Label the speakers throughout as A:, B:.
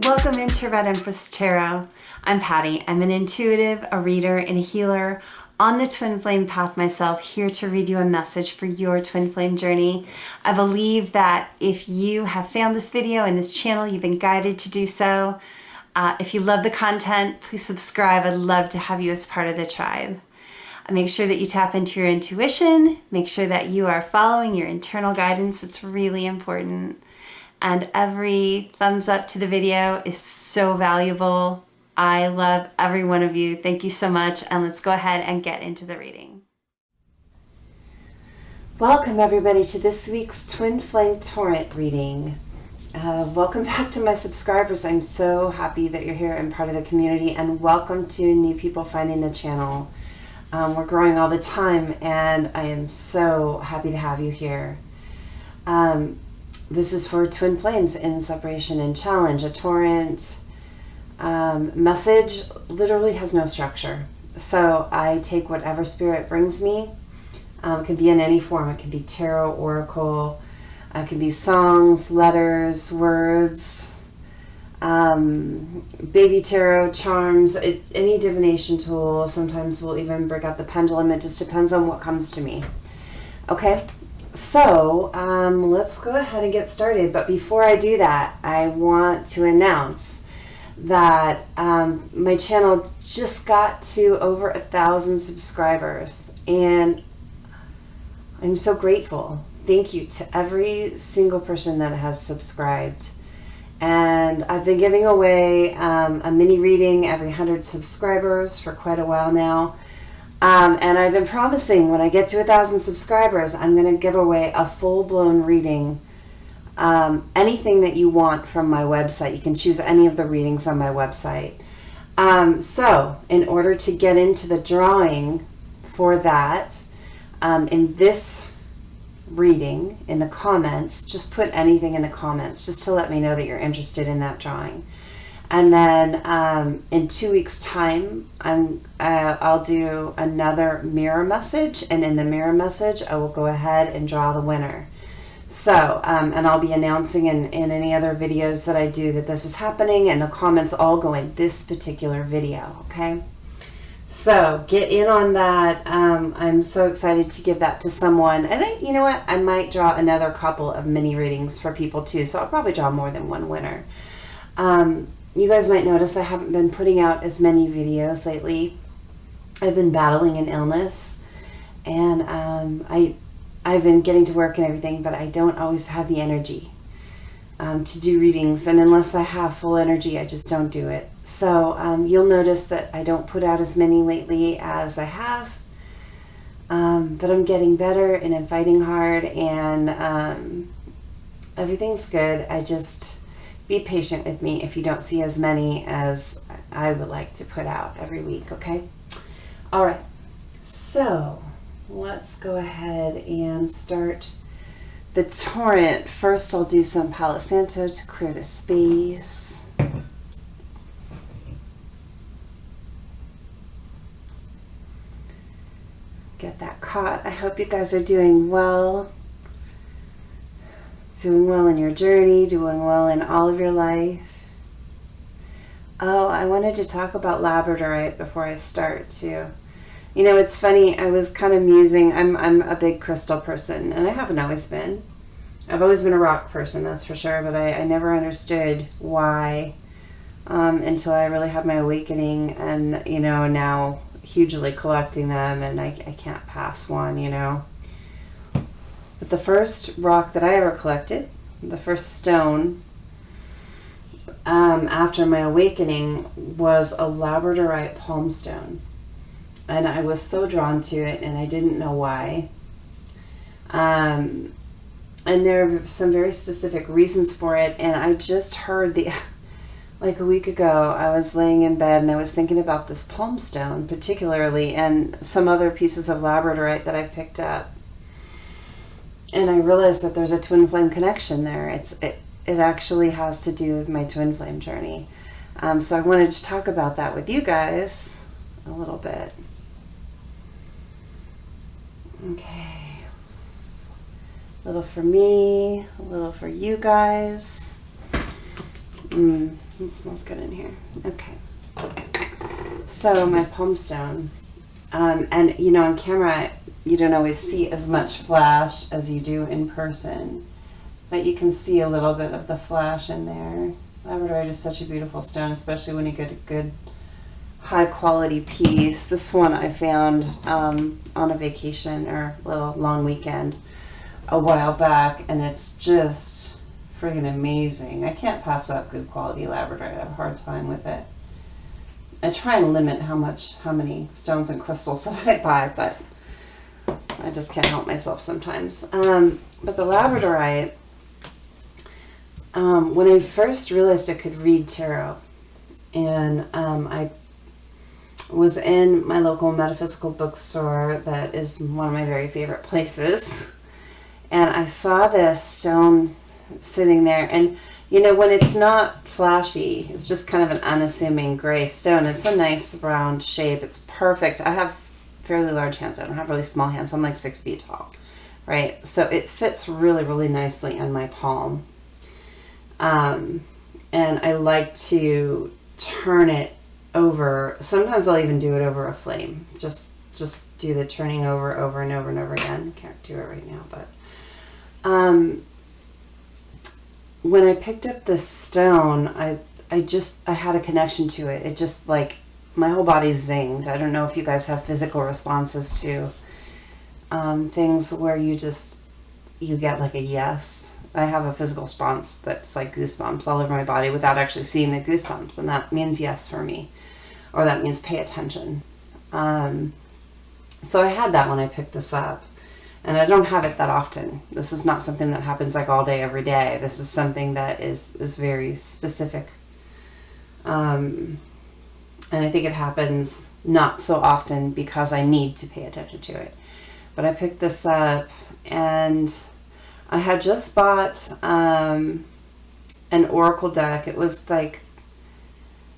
A: Welcome into Red Empress Tarot. I'm Patty. I'm an intuitive, a reader, and a healer on the twin flame path myself, here to read you a message for your twin flame journey. I believe that if you have found this video and this channel, you've been guided to do so. If you love the content, please subscribe. I'd love to have you as part of the tribe. Make sure that you tap into your intuition. Make sure that you are following your internal guidance. It's really important. And every thumbs up to the video is so valuable. I love every one of you. Thank you so much. And let's go ahead and get into the reading. Welcome everybody to this week's Twin Flame Torrent reading. Welcome back to my subscribers. I'm so happy that you're here and part of the community, and welcome to new people finding the channel. We're growing all the time, and I am so happy to have you here. This is for twin flames in separation and challenge. A torrent message literally has no structure. So I take whatever spirit brings me. It can be in any form. It can be tarot, oracle. It can be songs, letters, words, baby tarot, charms, any divination tool. Sometimes we'll even break out the pendulum. It just depends on what comes to me. Okay? So let's go ahead and get started. But before I do that, I want to announce that my channel just got to over 1,000 subscribers, and I'm so grateful. Thank you to every single person that has subscribed. And I've been giving away a mini reading every 100 subscribers for quite a while now. And I've been promising when I get to 1,000 subscribers, I'm going to give away a full-blown reading. Anything that you want from my website. You can choose any of the readings on my website. So in order to get into the drawing for that, in this reading, in the comments, just put anything in the comments just to let me know that you're interested in that drawing. And then in 2 weeks' time, I'll do another mirror message, and in the mirror message, I will go ahead and draw the winner. So, and I'll be announcing in any other videos that I do that this is happening, and the comments all go in this particular video, okay? So, get in on that. I'm so excited to give that to someone. And you know what? I might draw another couple of mini readings for people too, so I'll probably draw more than one winner. You guys might notice I haven't been putting out as many videos lately. I've been battling an illness, and I've been getting to work and everything, but I don't always have the energy to do readings, and unless I have full energy, I just don't do it. So you'll notice that I don't put out as many lately as I have, but I'm getting better, and I'm fighting hard, and everything's good. I just... be patient with me if you don't see as many as I would like to put out every week, okay? All right, so let's go ahead and start the torrent. First, I'll do some Palo Santo to clear the space. Get that caught. I hope you guys are doing well. Doing well in your journey, doing well in all of your life. Oh, I wanted to talk about Labradorite before I start too. You know, it's funny, I was kind of musing. I'm a big crystal person, and I haven't always been. I've always been a rock person, that's for sure, but I never understood why until I really had my awakening, and, you know, now hugely collecting them, and I can't pass one, you know. But the first rock that I ever collected, the first stone after my awakening, was a Labradorite palm stone. And I was so drawn to it, and I didn't know why. And there are some very specific reasons for it, and I just heard like a week ago, I was laying in bed and I was thinking about this palm stone particularly, and some other pieces of Labradorite that I've picked up. And I realized that there's a twin flame connection there. It actually has to do with my twin flame journey. So I wanted to talk about that with you guys a little bit. Okay. A little for me, a little for you guys. It smells good in here. Okay. So my palm stone, and you know, on camera, you don't always see as much flash as you do in person, but you can see a little bit of the flash in there. Labradorite is such a beautiful stone, especially when you get a good high quality piece. This one I found on a vacation or a little long weekend a while back, and it's just friggin' amazing. I can't pass up good quality Labradorite. I have a hard time with it. I try and limit how many stones and crystals that I buy, but I just can't help myself sometimes. But the Labradorite, when I first realized I could read tarot, and I was in my local metaphysical bookstore that is one of my very favorite places, and I saw this stone sitting there, and you know, when it's not flashy, it's just kind of an unassuming gray stone. It's a nice round shape. It's perfect. I have fairly large hands. I don't have really small hands. I'm like 6 feet tall, right? So it fits really, really nicely in my palm. And I like to turn it over. Sometimes I'll even do it over a flame. Just do the turning over and over and over again. Can't do it right now, but when I picked up this stone, I had a connection to it. It just, like, my whole body zinged. I don't know if you guys have physical responses to things where you get like a yes. I have a physical response that's like goosebumps all over my body without actually seeing the goosebumps, and that means yes for me, or that means pay attention. So I had that when I picked this up. And I don't have it that often. This is not something that happens like all day, every day. This is something that is very specific. And I think it happens not so often because I need to pay attention to it. But I picked this up, and I had just bought an oracle deck. It was like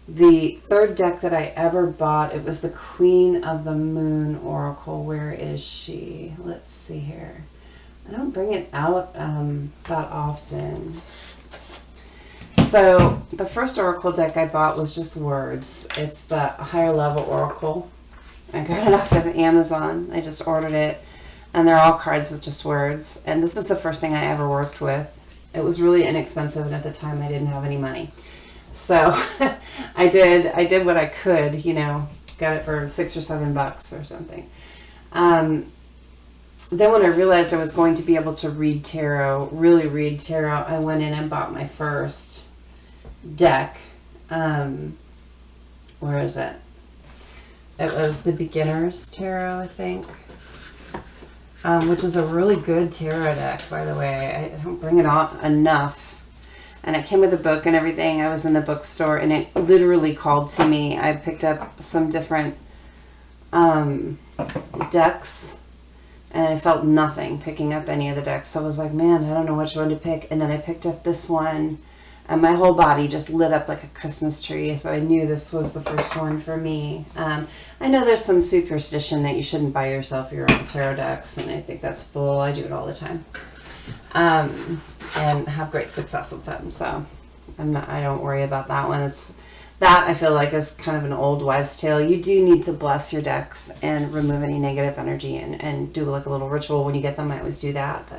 A: the third deck that I ever bought. It was the Queen of the Moon Oracle. Where is she? Let's see here. I don't bring it out that often. So the first oracle deck I bought was just words. It's the higher level oracle. I got it off of Amazon. I just ordered it, and they're all cards with just words. And this is the first thing I ever worked with. It was really inexpensive, and at the time I didn't have any money. So I did what I could, you know, got it for $6 or $7 or something. Then when I realized I was going to be able to read tarot, really read tarot, I went in and bought my first deck. Where is it? It was the Beginner's Tarot, I think, which is a really good tarot deck, by the way. I don't bring it on enough. And it came with a book and everything. I was in the bookstore, and it literally called to me. I picked up some different decks, and I felt nothing picking up any of the decks. So I was like, man, I don't know which one to pick. And then I picked up this one, and my whole body just lit up like a Christmas tree. So I knew this was the first one for me. I know there's some superstition that you shouldn't buy yourself your own tarot decks, and I think that's bull. I do it all the time. And have great success with them. So I don't worry about that one. That I feel like is kind of an old wives' tale. You do need to bless your decks and remove any negative energy, and do like a little ritual when you get them. I always do that.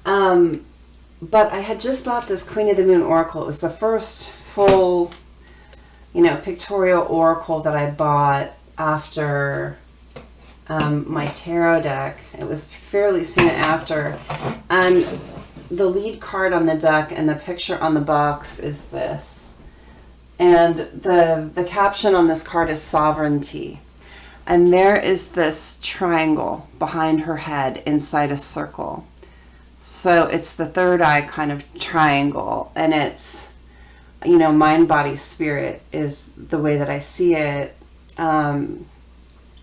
A: But I had just bought this Queen of the Moon Oracle. It was the first full, you know, pictorial oracle that I bought after my tarot deck. It was fairly soon after, and the lead card on the deck and the picture on the box is this, and the caption on this card is sovereignty, and there is this triangle behind her head inside a circle. So it's the third eye kind of triangle, and it's, you know, mind, body, spirit is the way that I see it. And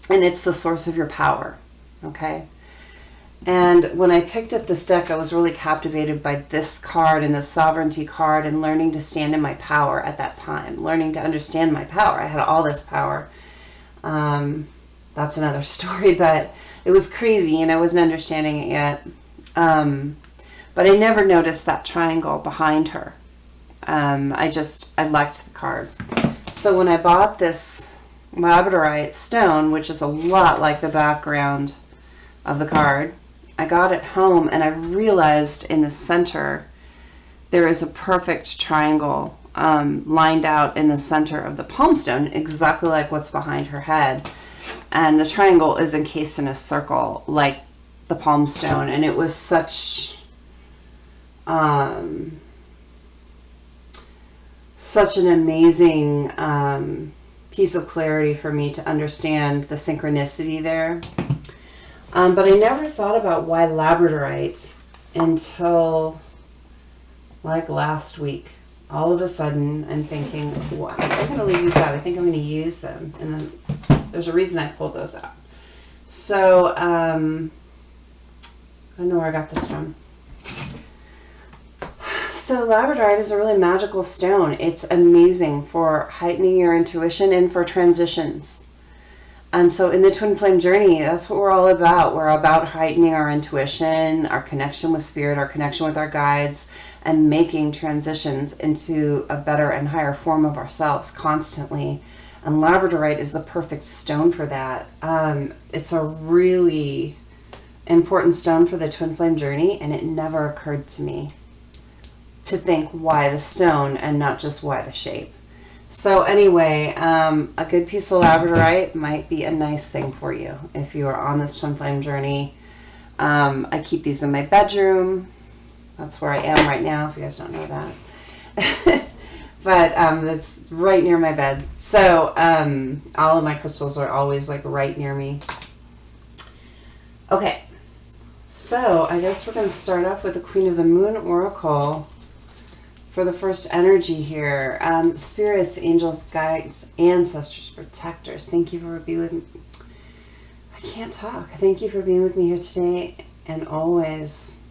A: it's the source of your power, okay? And when I picked up this deck, I was really captivated by this card and the sovereignty card, and learning to stand in my power at that time, learning to understand my power. I had all this power. That's another story, but it was crazy, and I wasn't understanding it yet. But I never noticed that triangle behind her. I liked the card. So when I bought this Labradorite stone, which is a lot like the background of the card, I got it home and I realized in the center there is a perfect triangle lined out in the center of the palm stone, exactly like what's behind her head. And the triangle is encased in a circle like the palm stone. And it was such such an amazing piece of clarity for me to understand the synchronicity there. But I never thought about why Labradorite until like last week. All of a sudden, I'm thinking, wow, I'm going to leave these out. I think I'm going to use them. And then there's a reason I pulled those out. So, I don't know where I got this from. So Labradorite is a really magical stone. It's amazing for heightening your intuition and for transitions. And so in the Twin Flame journey, that's what we're all about. We're about heightening our intuition, our connection with spirit, our connection with our guides, and making transitions into a better and higher form of ourselves constantly. And Labradorite is the perfect stone for that. It's a really important stone for the Twin Flame journey, and it never occurred to me to think why the stone and not just why the shape. So anyway, a good piece of Labradorite might be a nice thing for you if you are on this Twin Flame journey. I keep these in my bedroom. That's where I am right now, if you guys don't know that. But it's right near my bed. So all of my crystals are always like right near me. Okay, so I guess we're going to start off with the Queen of the Moon Oracle. For the first energy here, spirits, angels, guides, ancestors, protectors, thank you for being with me. I can't talk. Thank you for being with me here today and always.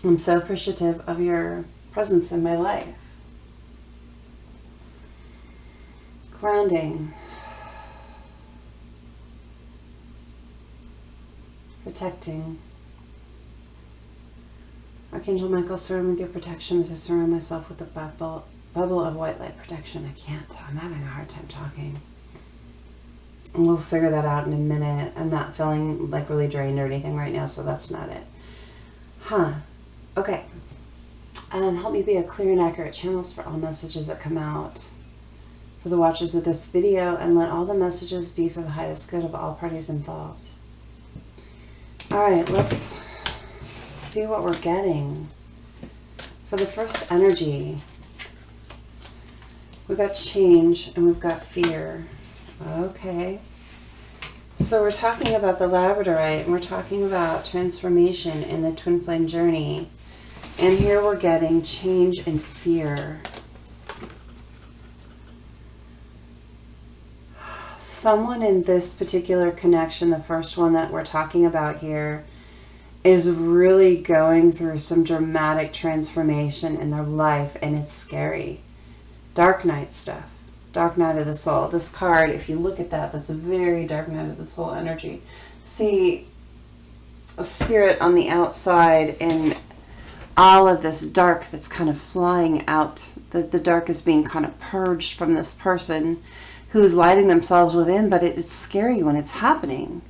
A: I'm so appreciative of your presence in my life. Grounding. Protecting. Archangel Michael, surround with your protection as I surround myself with the bubble of white light protection. I can't. I'm having a hard time talking. And we'll figure that out in a minute. I'm not feeling like really drained or anything right now, so that's not it. Okay. Help me be a clear and accurate channels for all messages that come out for the watchers of this video, and let all the messages be for the highest good of all parties involved. All right, let's see what we're getting. For the first energy, we've got change and we've got fear. Okay. So we're talking about the Labradorite and we're talking about transformation in the Twin Flame journey. And here we're getting change and fear. Someone in this particular connection, the first one that we're talking about here, is really going through some dramatic transformation in their life, and it's scary. Dark night stuff. Dark night of the soul. This card, if you look at that, that's a very dark night of the soul energy. See a spirit on the outside and all of this dark that's kind of flying out. The dark is being kind of purged from this person who's lighting themselves within, but it's scary when it's happening.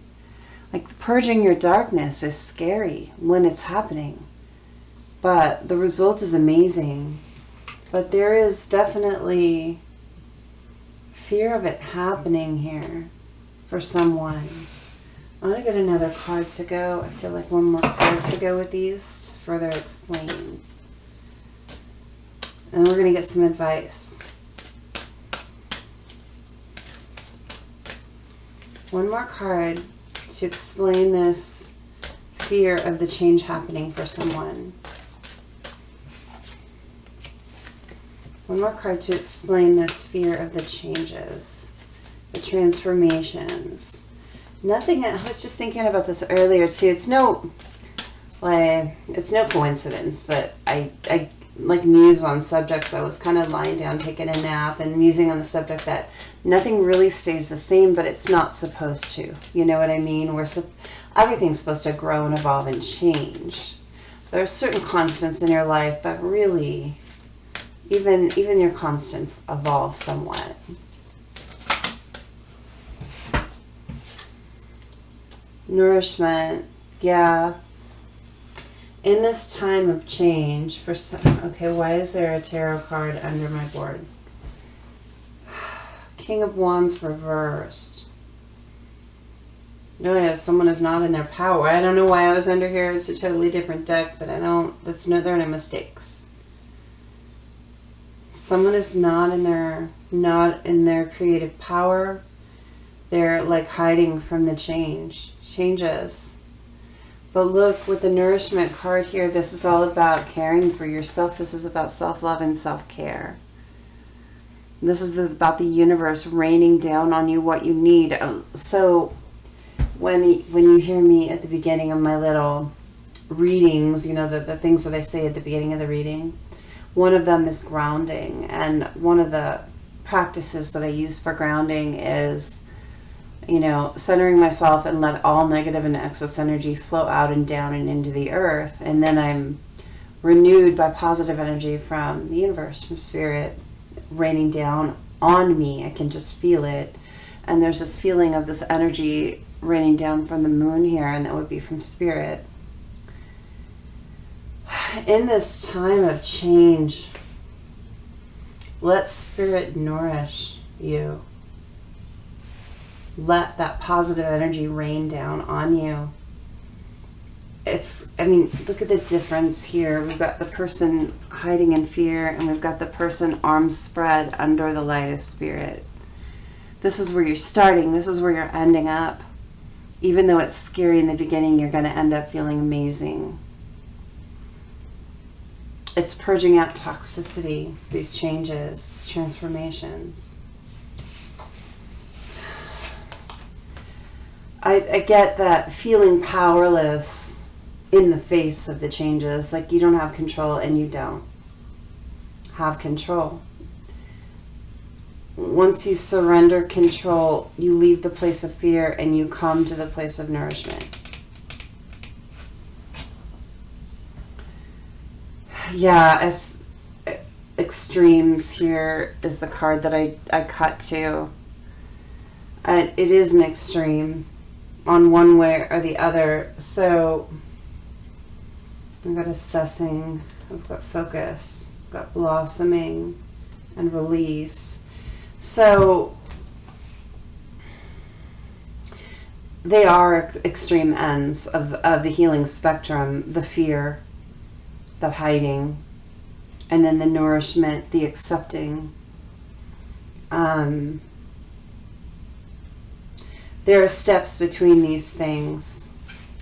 A: Like purging your darkness is scary when it's happening, but the result is amazing. But there is definitely fear of it happening here for someone. I want to get another card to go. I feel like one more card to go with these to further explain. And we're going to get some advice. One more card to explain this fear of the change happening for someone. One more card to explain this fear of the changes, the transformations. Nothing, I was just thinking about this earlier too. It's no coincidence that I like muse on subjects. I was kind of lying down taking a nap and musing on the subject that nothing really stays the same, but it's not supposed to. You know what I mean? Everything's supposed to grow and evolve and change. There are certain constants in your life, but really Even your constants evolve somewhat. Nourishment, yeah. In this time of change, for some, okay, why is there a tarot card under my board? King of Wands reversed. Notice someone is not in their power. I don't know why I was under here. It's a totally different deck, but there are no mistakes. Someone is not in their creative power. They're like hiding from the changes. But look, with the nourishment card here, this is all about caring for yourself. This is about self-love and self-care. This is about the universe raining down on you what you need. So when you hear me at the beginning of my little readings, you know, the things that I say at the beginning of the reading, one of them is grounding. And one of the practices that I use for grounding is, you know, centering myself and let all negative and excess energy flow out and down and into the earth. And then I'm renewed by positive energy from the universe, from spirit, raining down on me. I can just feel it. And there's this feeling of this energy raining down from the moon here, and that would be from spirit. In this time of change, let spirit nourish you. Let that positive energy rain down on you. Look at the difference here. We've got the person hiding in fear, and we've got the person arms spread under the light of spirit. This is where you're starting. This is where you're ending up. Even though it's scary in the beginning, you're going to end up feeling amazing. It's purging out toxicity, these changes, these transformations. I get that feeling powerless in the face of the changes, like you don't have control, and you don't have control. Once you surrender control, you leave the place of fear and you come to the place of nourishment. Yeah, extremes here is the card that I cut to. It is an extreme on one way or the other. So I've got assessing, I've got focus, I've got blossoming and release. So they are extreme ends of the healing spectrum, the fear, the hiding, and then the nourishment, the accepting. There are steps between these things,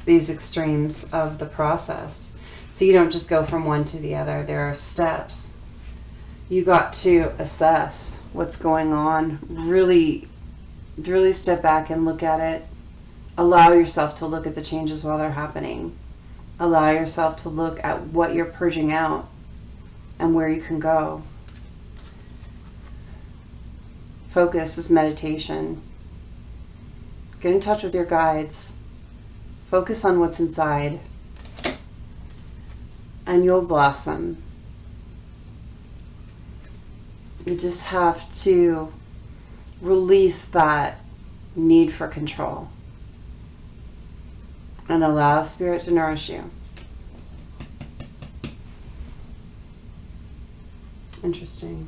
A: these extremes of the process. So you don't just go from one to the other. There are steps. You got to assess what's going on. Really, really step back and look at it. Allow yourself to look at the changes while they're happening. Allow yourself to look at what you're purging out and where you can go. Focus is meditation. Get in touch with your guides. Focus on what's inside, and you'll blossom. You just have to release that need for control and allow spirit to nourish you. Interesting.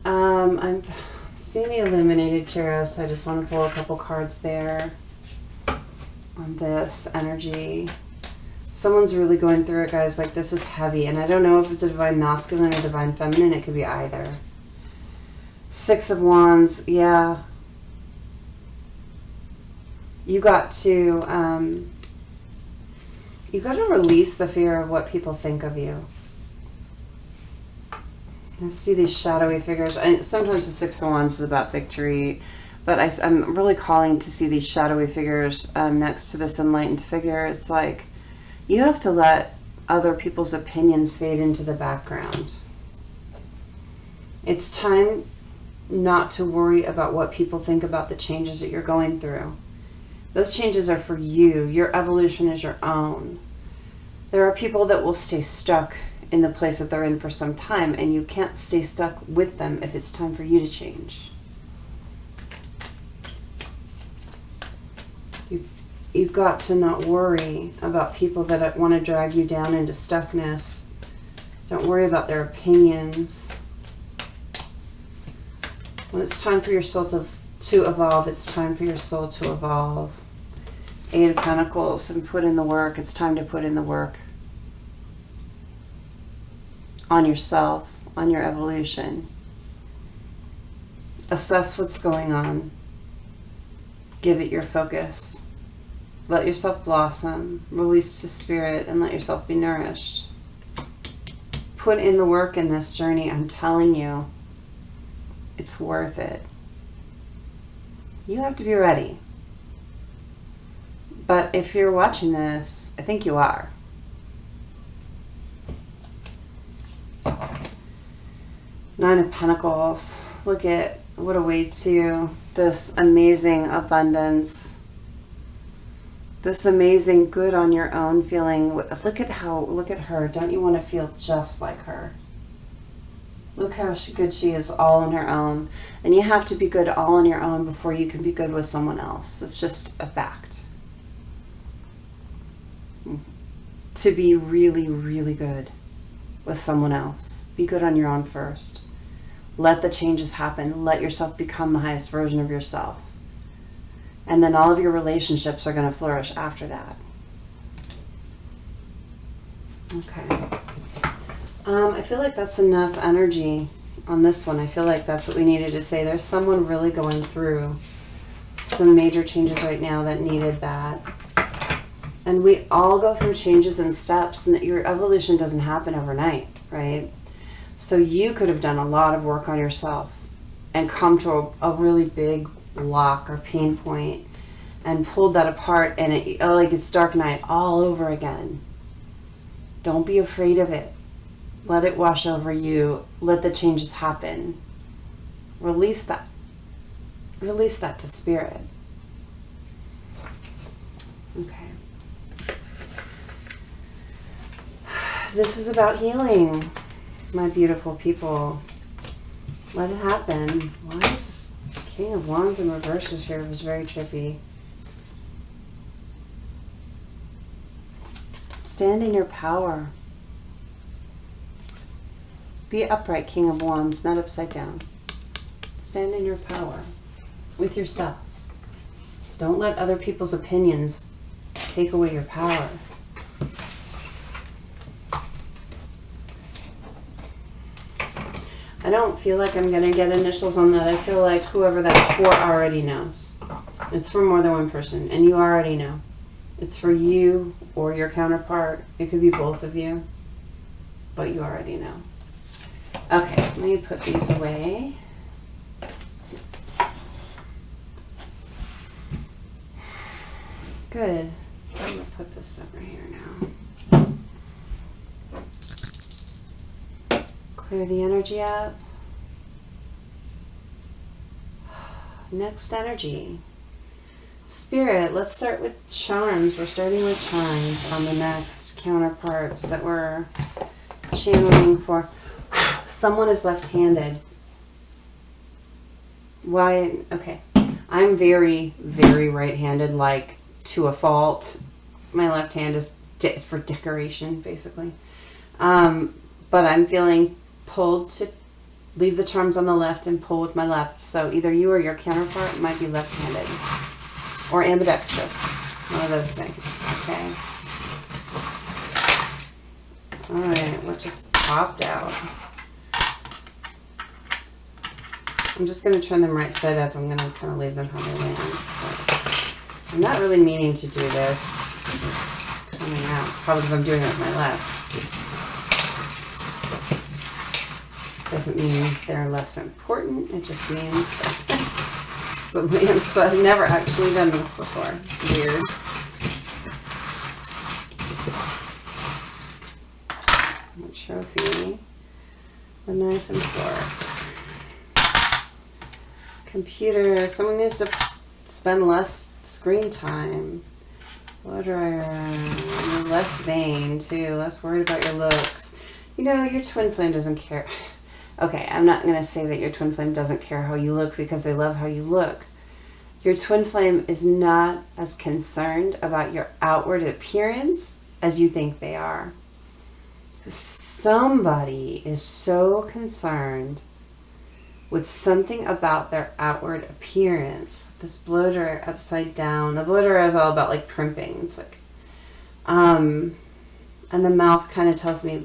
A: I'm seeing the illuminated tarot, so I just want to pull a couple cards there on this energy. Someone's really going through it, guys. Like, this is heavy, and I don't know if it's a divine masculine or divine feminine. It could be either. Six of Wands, yeah. You got to release the fear of what people think of you. I see these shadowy figures. And sometimes the Six of Wands is about victory, but I'm really calling to see these shadowy figures next to this enlightened figure. It's like you have to let other people's opinions fade into the background. It's time not to worry about what people think about the changes that you're going through. Those changes are for you. Your evolution is your own. There are people that will stay stuck in the place that they're in for some time, and you can't stay stuck with them if it's time for you to change. You've got to not worry about people that want to drag you down into stuckness. Don't worry about their opinions. When it's time for your soul to evolve, it's time for your soul to evolve. 8 of Pentacles, and put in the work. It's time to put in the work on yourself, on your evolution. Assess what's going on. Give it your focus. Let yourself blossom. Release to spirit and let yourself be nourished. Put in the work in this journey. I'm telling you, it's worth it. You have to be ready. But if you're watching this, I think you are. Nine of Pentacles. Look at what awaits you. This amazing abundance. This amazing good on your own feeling. Look at her. Don't you want to feel just like her? Look how good she is all on her own. And you have to be good all on your own before you can be good with someone else. It's just a fact. To be really, really good with someone else, be good on your own first. Let the changes happen. Let yourself become the highest version of yourself. And then all of your relationships are going to flourish after that. Okay. I feel like that's enough energy on this one. I feel like that's what we needed to say. There's someone really going through some major changes right now that needed that. And we all go through changes and steps, and your evolution doesn't happen overnight, right? So you could have done a lot of work on yourself and come to a really big block or pain point and pulled that apart, and it's dark night all over again. Don't be afraid of it. Let it wash over you. Let the changes happen. Release that. Release that to spirit. Okay. This is about healing, my beautiful people. Let it happen. Why is this King of Wands in reverses here? It was very trippy. Stand in your power. Be upright, King of Wands, not upside down. Stand in your power with yourself. Don't let other people's opinions take away your power. I don't feel like I'm going to get initials on that. I feel like whoever that's for already knows. It's for more than one person, and you already know. It's for you or your counterpart. It could be both of you, but you already know. Okay, let me put these away. Good. I'm going to put this over here now. Clear the energy up. Next energy. Spirit, let's start with charms. We're starting with charms on the next counterparts that we're channeling for. Someone is left-handed. Why? Okay. I'm very, very right-handed, like to a fault. My left hand is for decoration, basically. But I'm feeling pulled to leave the charms on the left and pull with my left. So either you or your counterpart might be left-handed or ambidextrous. One of those things. Okay. All right. What just popped out? I'm just going to turn them right side up. I'm going to kind of leave them how they land. But I'm not really meaning to do this. It's coming out. Probably because I'm doing it with my left. Doesn't mean they're less important. It just means somebody I've never actually done this before. It's weird. A trophy. The knife and fork. Computer. Someone needs to spend less screen time. What are you're less vain too. Less worried about your looks. You know, your twin flame doesn't care. Okay, I'm not going to say that your twin flame doesn't care how you look because they love how you look. Your twin flame is not as concerned about your outward appearance as you think they are. Somebody is so concerned with something about their outward appearance. This bloater upside down. The bloater is all about like primping. It's like, and the mouth kind of tells me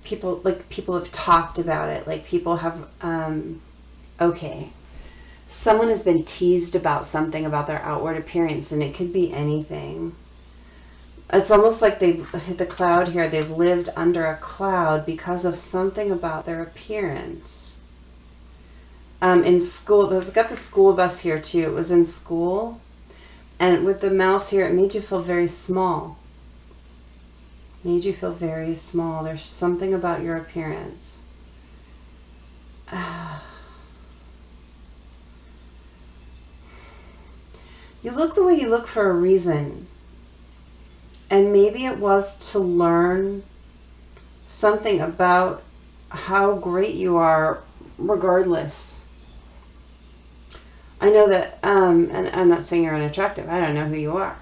A: people have talked about it. Like people have, okay. Someone has been teased about something about their outward appearance, and it could be anything. It's almost like they've hit the cloud here. They've lived under a cloud because of something about their appearance. In school, they've got the school bus here too. It was in school. And with the mouse here, it made you feel very small. Made you feel very small. There's something about your appearance. You look the way you look for a reason. And maybe it was to learn something about how great you are regardless. I know that, and I'm not saying you're unattractive. I don't know who you are.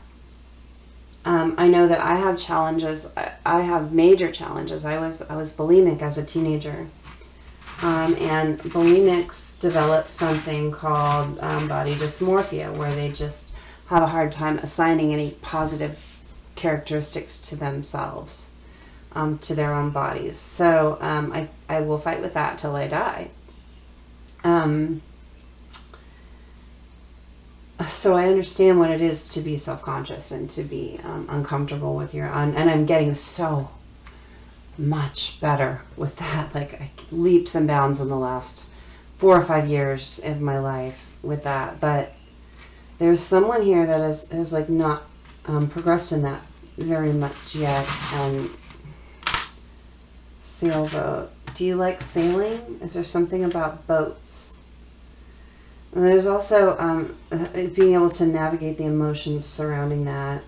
A: I know that I have challenges. I have major challenges. I was bulimic as a teenager. And bulimics develop something called body dysmorphia, where they just have a hard time assigning any positive characteristics to themselves, to their own bodies. So I will fight with that till I die. So I understand what it is to be self-conscious and to be uncomfortable with your own, and I'm getting so much better with that, like leaps and bounds in the last 4 or 5 years of my life with that. But there's someone here that has like not progressed in that very much yet. And sailboat. Do you like sailing? Is there something about boats? And there's also being able to navigate the emotions surrounding that.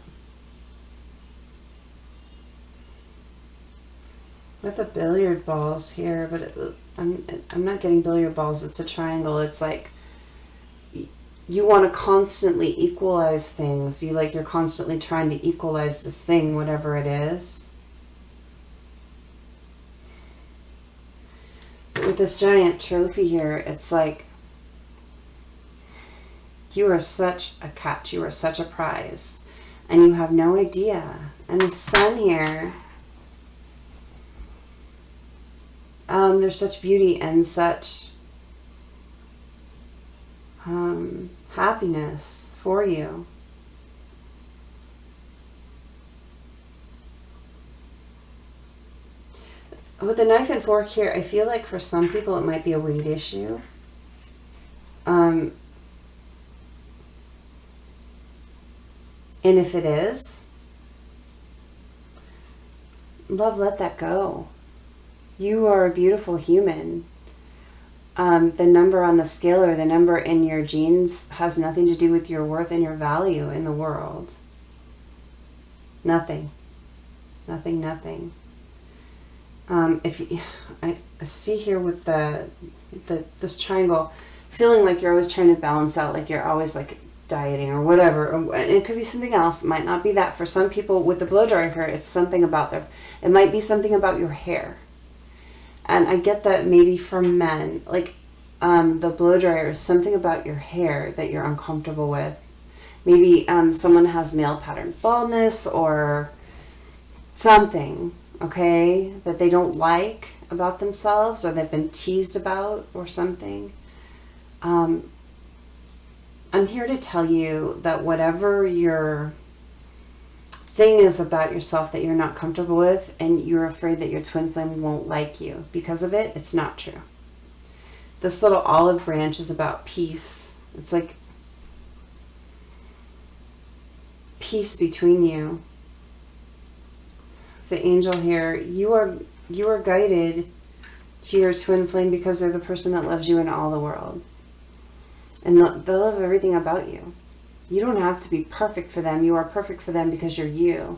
A: With the billiard balls here, but I'm not getting billiard balls. It's a triangle. It's like you want to constantly equalize things. You're constantly trying to equalize this thing, whatever it is. But with this giant trophy here, it's like you are such a catch. You are such a prize, and you have no idea. And the sun here. There's such beauty and such happiness for you. With the knife and fork here, I feel like for some people it might be a weight issue. And if it is, love, let that go. You are a beautiful human. The number on the scale or the number in your genes has nothing to do with your worth and your value in the world. Nothing. Nothing, nothing. I see here with this triangle, feeling like you're always trying to balance out, like you're always like dieting or whatever. And it could be something else. It might not be that. For some people with the blow dry hair, it's something about it might be something about your hair. And I get that maybe for men, like the blow dryer is something about your hair that you're uncomfortable with. Maybe someone has male pattern baldness or something, okay, that they don't like about themselves or they've been teased about or something. I'm here to tell you that whatever your thing is about yourself that you're not comfortable with and you're afraid that your twin flame won't like you because of it, it's not true. This little olive branch is about peace. It's like peace between you. The angel here, you are guided to your twin flame because they're the person that loves you in all the world. And they love everything about you. You don't have to be perfect for them. You are perfect for them because you're you.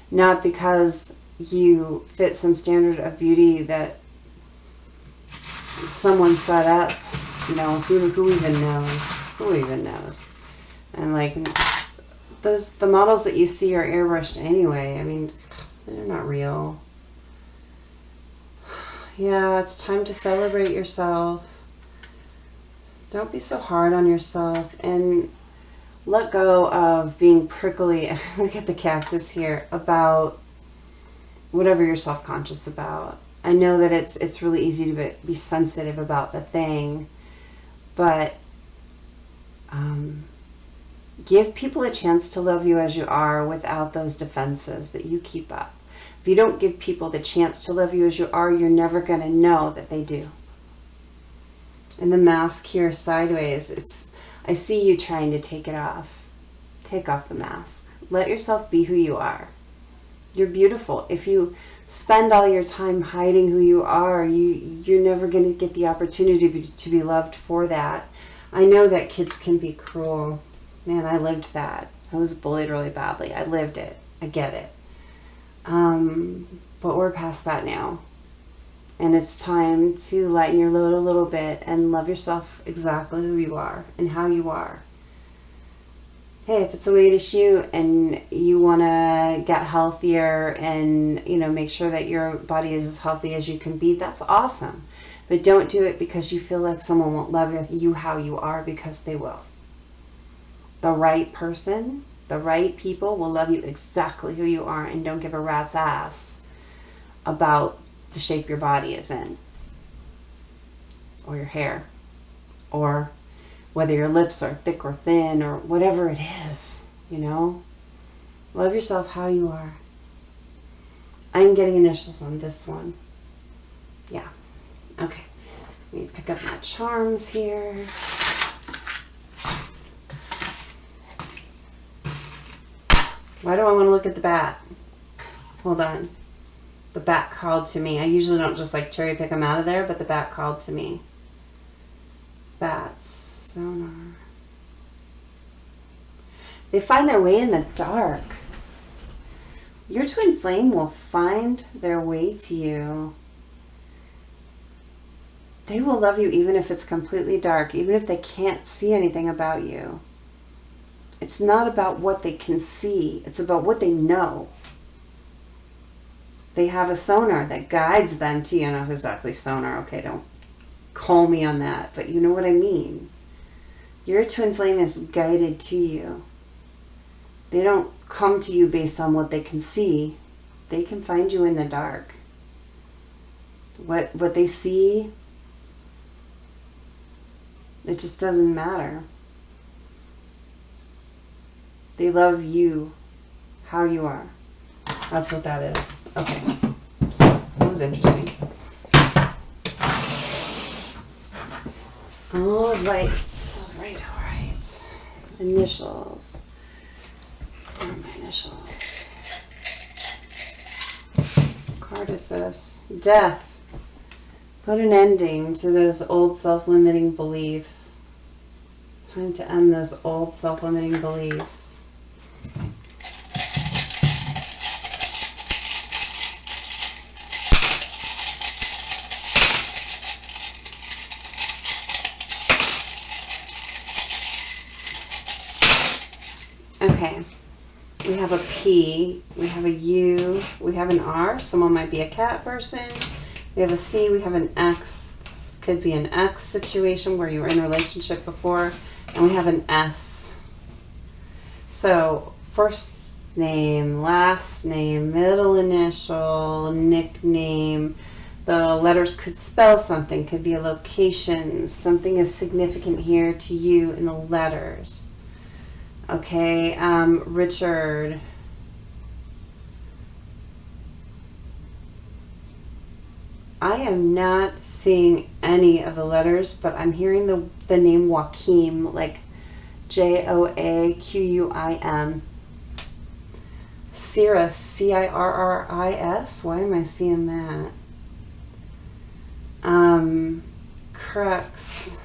A: Not because you fit some standard of beauty that someone set up. You know, who even knows? Who even knows? And like, the models that you see are airbrushed anyway. I mean, they're not real. Yeah, it's time to celebrate yourself. Don't be so hard on yourself, and let go of being prickly. Look at the cactus here, about whatever you're self-conscious about. I know that it's really easy to be sensitive about the thing, but give people a chance to love you as you are without those defenses that you keep up. If you don't give people the chance to love you as you are, you're never going to know that they do. And the mask here sideways, I see you trying to take it off. Take off the mask. Let yourself be who you are. You're beautiful. If you spend all your time hiding who you are, you're never going to get the opportunity to be loved for that. I know that kids can be cruel. Man, I lived that. I was bullied really badly. I lived it. I get it. But we're past that now. And it's time to lighten your load a little bit and love yourself exactly who you are and how you are. Hey, if it's a way to shoot and you want to get healthier and, you know, make sure that your body is as healthy as you can be, that's awesome. But don't do it because you feel like someone won't love you how you are, because they will. The right person, the right people will love you exactly who you are and don't give a rat's ass about the shape your body is in, or your hair, or whether your lips are thick or thin, or whatever it is, you know. Love yourself how you are. I'm getting initials on this one. Yeah. Okay. Let me pick up my charms here. Why do I want to look at the bat? Hold on. The bat called to me. I usually don't just like cherry pick them out of there, but the bat called to me. Bats, sonar. They find their way in the dark. Your twin flame will find their way to you. They will love you even if it's completely dark, even if they can't see anything about you. It's not about what they can see. It's about what they know. They have a sonar that guides them to, you know, exactly sonar. Okay, don't call me on that, but you know what I mean. Your twin flame is guided to you. They don't come to you based on what they can see. They can find you in the dark. What they see, it just doesn't matter. They love you how you are. That's what that is. Okay. That was interesting. All right. Initials. Where are my initials? What card is this? Death. Put an ending to those old self-limiting beliefs. Time to end those old self-limiting beliefs. Okay, we have a P, we have a U, we have an R, someone might be a cat person, we have a C, we have an X, this could be an X situation where you were in a relationship before, and we have an S. So, first name, last name, middle initial, nickname, the letters could spell something, could be a location, something is significant here to you in the letters. Okay, Richard. I am not seeing any of the letters, but I'm hearing the name Joaquim, like Joaquim. Cirrus, Cirris. Why am I seeing that? Crux.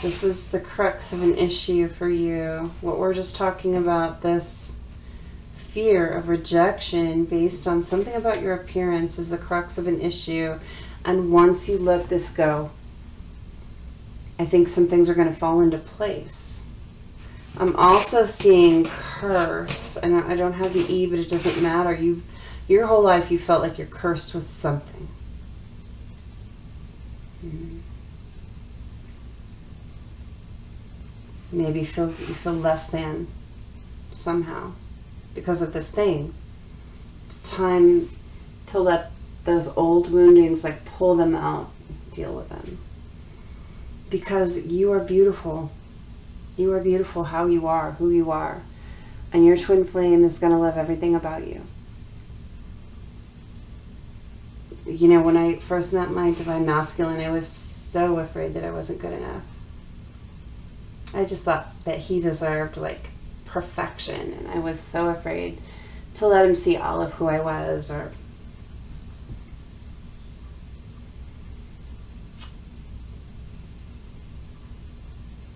A: This is the crux of an issue for you. What we're just talking about, this fear of rejection based on something about your appearance is the crux of an issue. And once you let this go, I think some things are going to fall into place. I'm also seeing curse. And I don't have the E, but it doesn't matter. Your whole life you felt like you're cursed with something. Maybe you feel less than somehow because of this thing. It's time to let those old woundings, like, pull them out, deal with them. Because you are beautiful. You are beautiful how you are, who you are. And your twin flame is going to love everything about you. You know, when I first met my divine masculine, I was so afraid that I wasn't good enough. I just thought that he deserved, like, perfection. And I was so afraid to let him see all of who I was.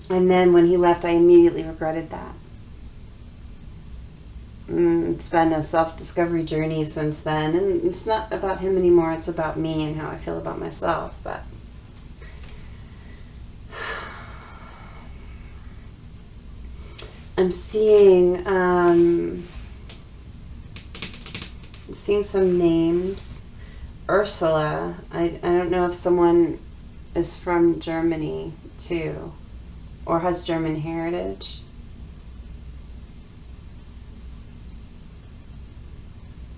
A: And then when he left, I immediately regretted that. It's been a self-discovery journey since then. And it's not about him anymore. It's about me and how I feel about myself. But I'm seeing some names. Ursula. I don't know if someone is from Germany too, or has German heritage.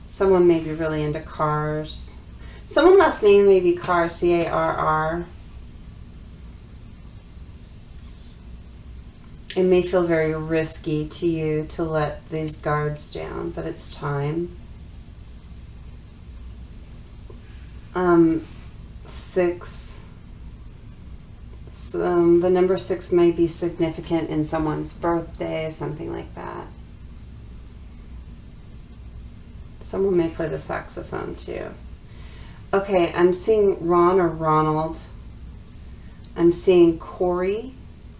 A: Someone may be really into cars. Someone last name may be Carr, C-A-R-R. It may feel very risky to you to let these guards down, but it's time. 6. The number 6 may be significant in someone's birthday, something like that. Someone may play the saxophone too. Okay, I'm seeing Ron or Ronald. I'm seeing Corey,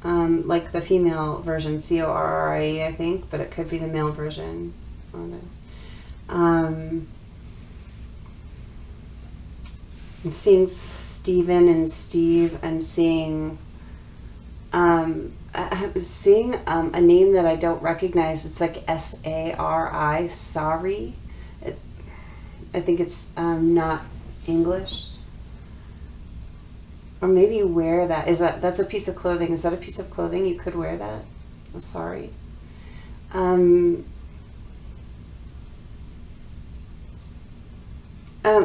A: like the female version, C-O-R-R-I-E, I think, but it could be the male version. I'm seeing Stephen and Steve. I'm seeing a name that I don't recognize. It's like S-A-R-I, Sari. I think it's not English. Or maybe you wear that. That's a piece of clothing. Is that a piece of clothing? You could wear that? Oh, sorry.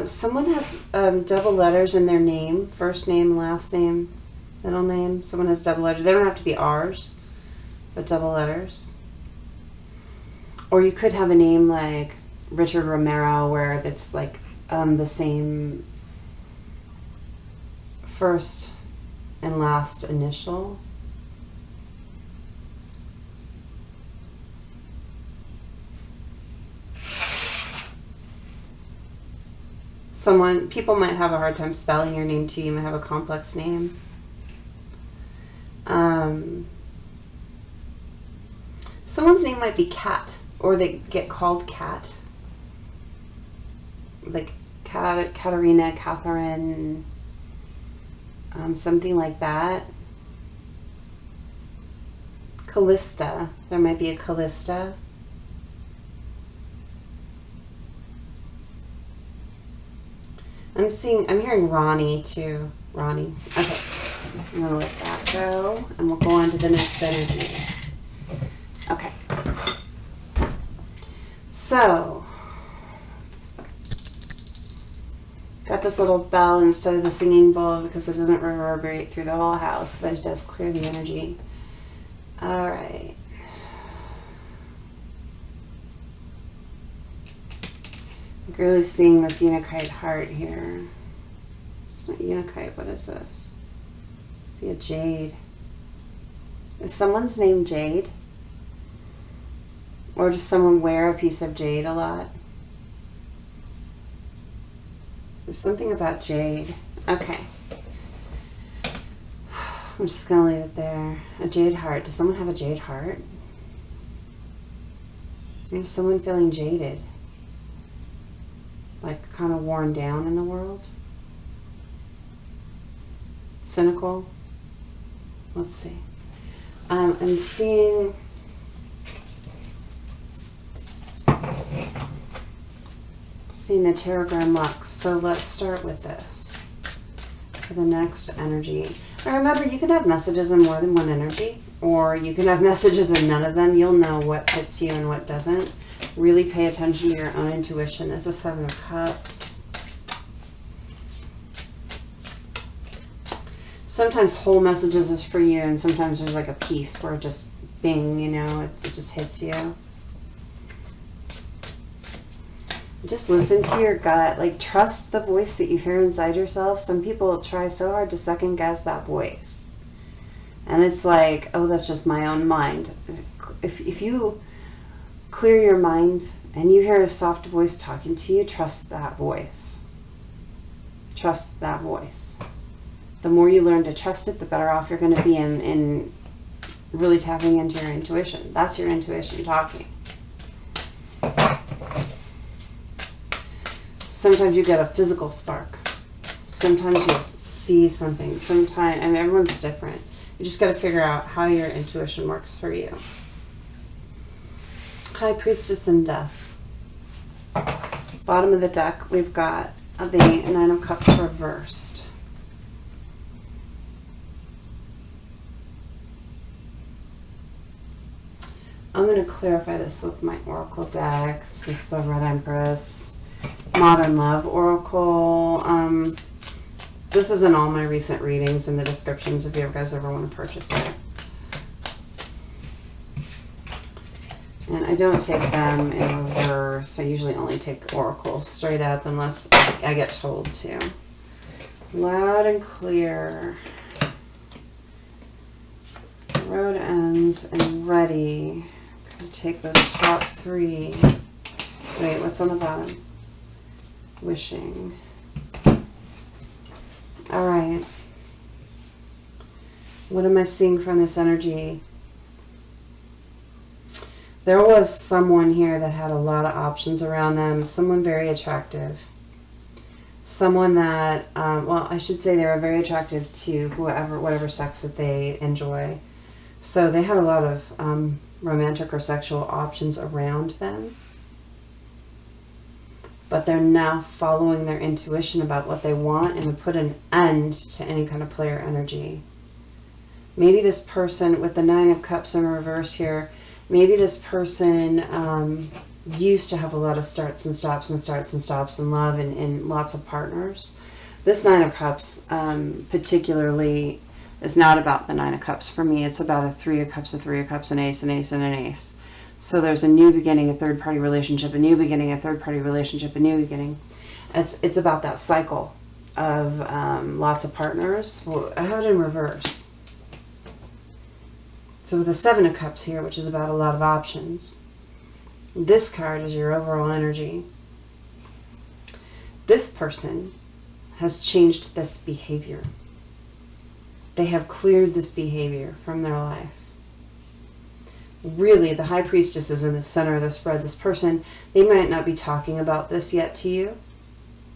A: Someone has double letters in their name. First name, last name, middle name. Someone has double letters. They don't have to be R's, but double letters. Or you could have a name like Richard Romero, where it's like the same first and last initial. People might have a hard time spelling your name too. You might have a complex name. Someone's name might be Kat, or they get called Kat. Like Katarina, Catherine, something like that. Callista. There might be a Callista. I'm hearing Ronnie too. Ronnie. Okay. I'm going to let that go, and we'll go on to the next energy. Okay. So, got this little bell instead of the singing bowl because it doesn't reverberate through the whole house, but it does clear the energy. All right. I'm really seeing this Unakite heart here. It's not Unakite. What is this? Be a jade. Is someone's name Jade? Or does someone wear a piece of jade a lot? There's something about jade. Okay. I'm just going to leave it there. A jade heart. Does someone have a jade heart? Is someone feeling jaded? Like kind of worn down in the world? Cynical? Let's see. I'm seeing the Teragram Lux. So let's start with this for the next energy. Now remember, you can have messages in more than one energy, or you can have messages in none of them. You'll know what fits you and what doesn't. Really pay attention to your own intuition. There's a Seven of Cups. Sometimes whole messages is for you, and sometimes there's like a piece where it just bing, you know, it just hits you. Just listen to your gut. Like, trust the voice that you hear inside yourself. Some people try so hard to second guess that voice. And it's like, oh, that's just my own mind. If you clear your mind and you hear a soft voice talking to you, trust that voice. Trust that voice. The more you learn to trust it, the better off you're going to be in really tapping into your intuition. That's your intuition talking. Sometimes you get a physical spark. Sometimes you see something. Sometimes, I mean, everyone's different. You just got to figure out how your intuition works for you. High Priestess and Death. Bottom of the deck, we've got the Nine of Cups reversed. I'm going to clarify this with my Oracle deck. This is the Red Empress. Modern Love Oracle. This is in all my recent readings in the descriptions if you guys ever want to purchase it. And I don't take them in reverse. I usually only take oracles straight up unless I get told to. Loud and clear. Road ends and ready. I'm going to take those top three. Wait, what's on the bottom? Wishing. All right. What am I seeing from this energy? There was someone here that had a lot of options around them. Someone very attractive. Someone that, well, I should say they were very attractive to whatever sex that they enjoy. So they had a lot of romantic or sexual options around them. But they're now following their intuition about what they want and to put an end to any kind of player energy. Maybe this person with the Nine of Cups in reverse here, maybe this person used to have a lot of starts and stops and starts and stops in love and lots of partners. This Nine of Cups particularly is not about the Nine of Cups for me. It's about a Three of Cups, an Ace, an Ace, and an Ace. So there's a new beginning, a third-party relationship, a new beginning, a third-party relationship, a new beginning. It's about that cycle of lots of partners. Well, I have it in reverse. So with the Seven of Cups here, which is about a lot of options, this card is your overall energy. This person has changed this behavior. They have cleared this behavior from their life. Really, the High Priestess is in the center of the spread. This person, they might not be talking about this yet to you.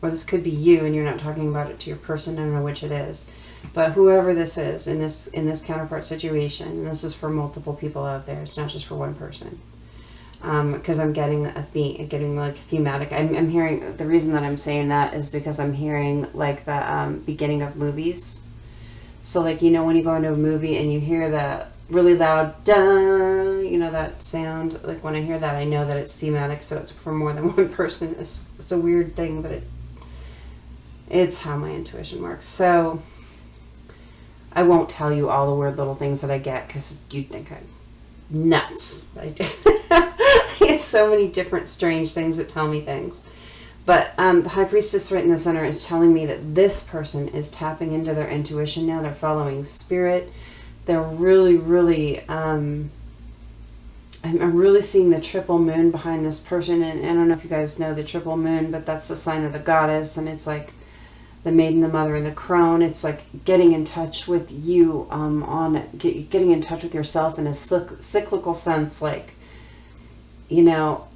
A: Or this could be you and you're not talking about it to your person. I don't know which it is. But whoever this is in this counterpart situation, and this is for multiple people out there. It's not just for one person. Because I'm getting like thematic. I'm hearing, the reason that I'm saying that is because I'm hearing like the beginning of movies. So like, you know, when you go into a movie and you hear the really loud dun, you know, that sound, like when I hear that, I know that it's thematic, so it's for more than one person. It's a weird thing, but it's how my intuition works. So I won't tell you all the weird little things that I get because you'd think I'm nuts. I do. It's so many different strange things that tell me things. But the High Priestess right in the center is telling me that this person is tapping into their intuition now. They're following spirit. They're really, really, I'm really seeing the triple moon behind this person. And I don't know if you guys know the triple moon, but that's the sign of the goddess. And it's like the maiden, the mother, and the crone. It's like getting in touch with you, getting in touch with yourself in a cyclical sense. Like, you know,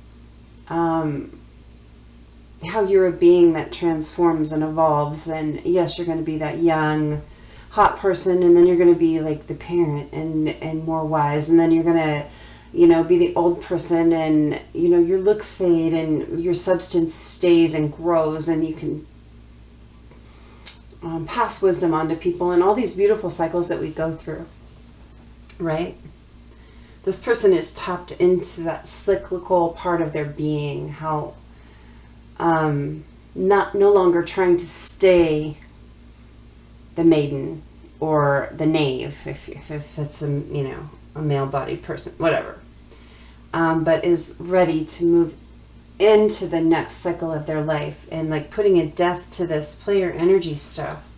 A: how you're a being that transforms and evolves. And yes, you're going to be that young, hot person, and then you're going to be like the parent and more wise, and then you're going to, you know, be the old person, and, you know, your looks fade and your substance stays and grows, and you can pass wisdom on to people, and all these beautiful cycles that we go through, right? This person is tapped into that cyclical part of their being, how no longer trying to stay the maiden or the knave, if it's a, you know, a male-bodied person, whatever, but is ready to move into the next cycle of their life, and like putting a death to this player energy stuff.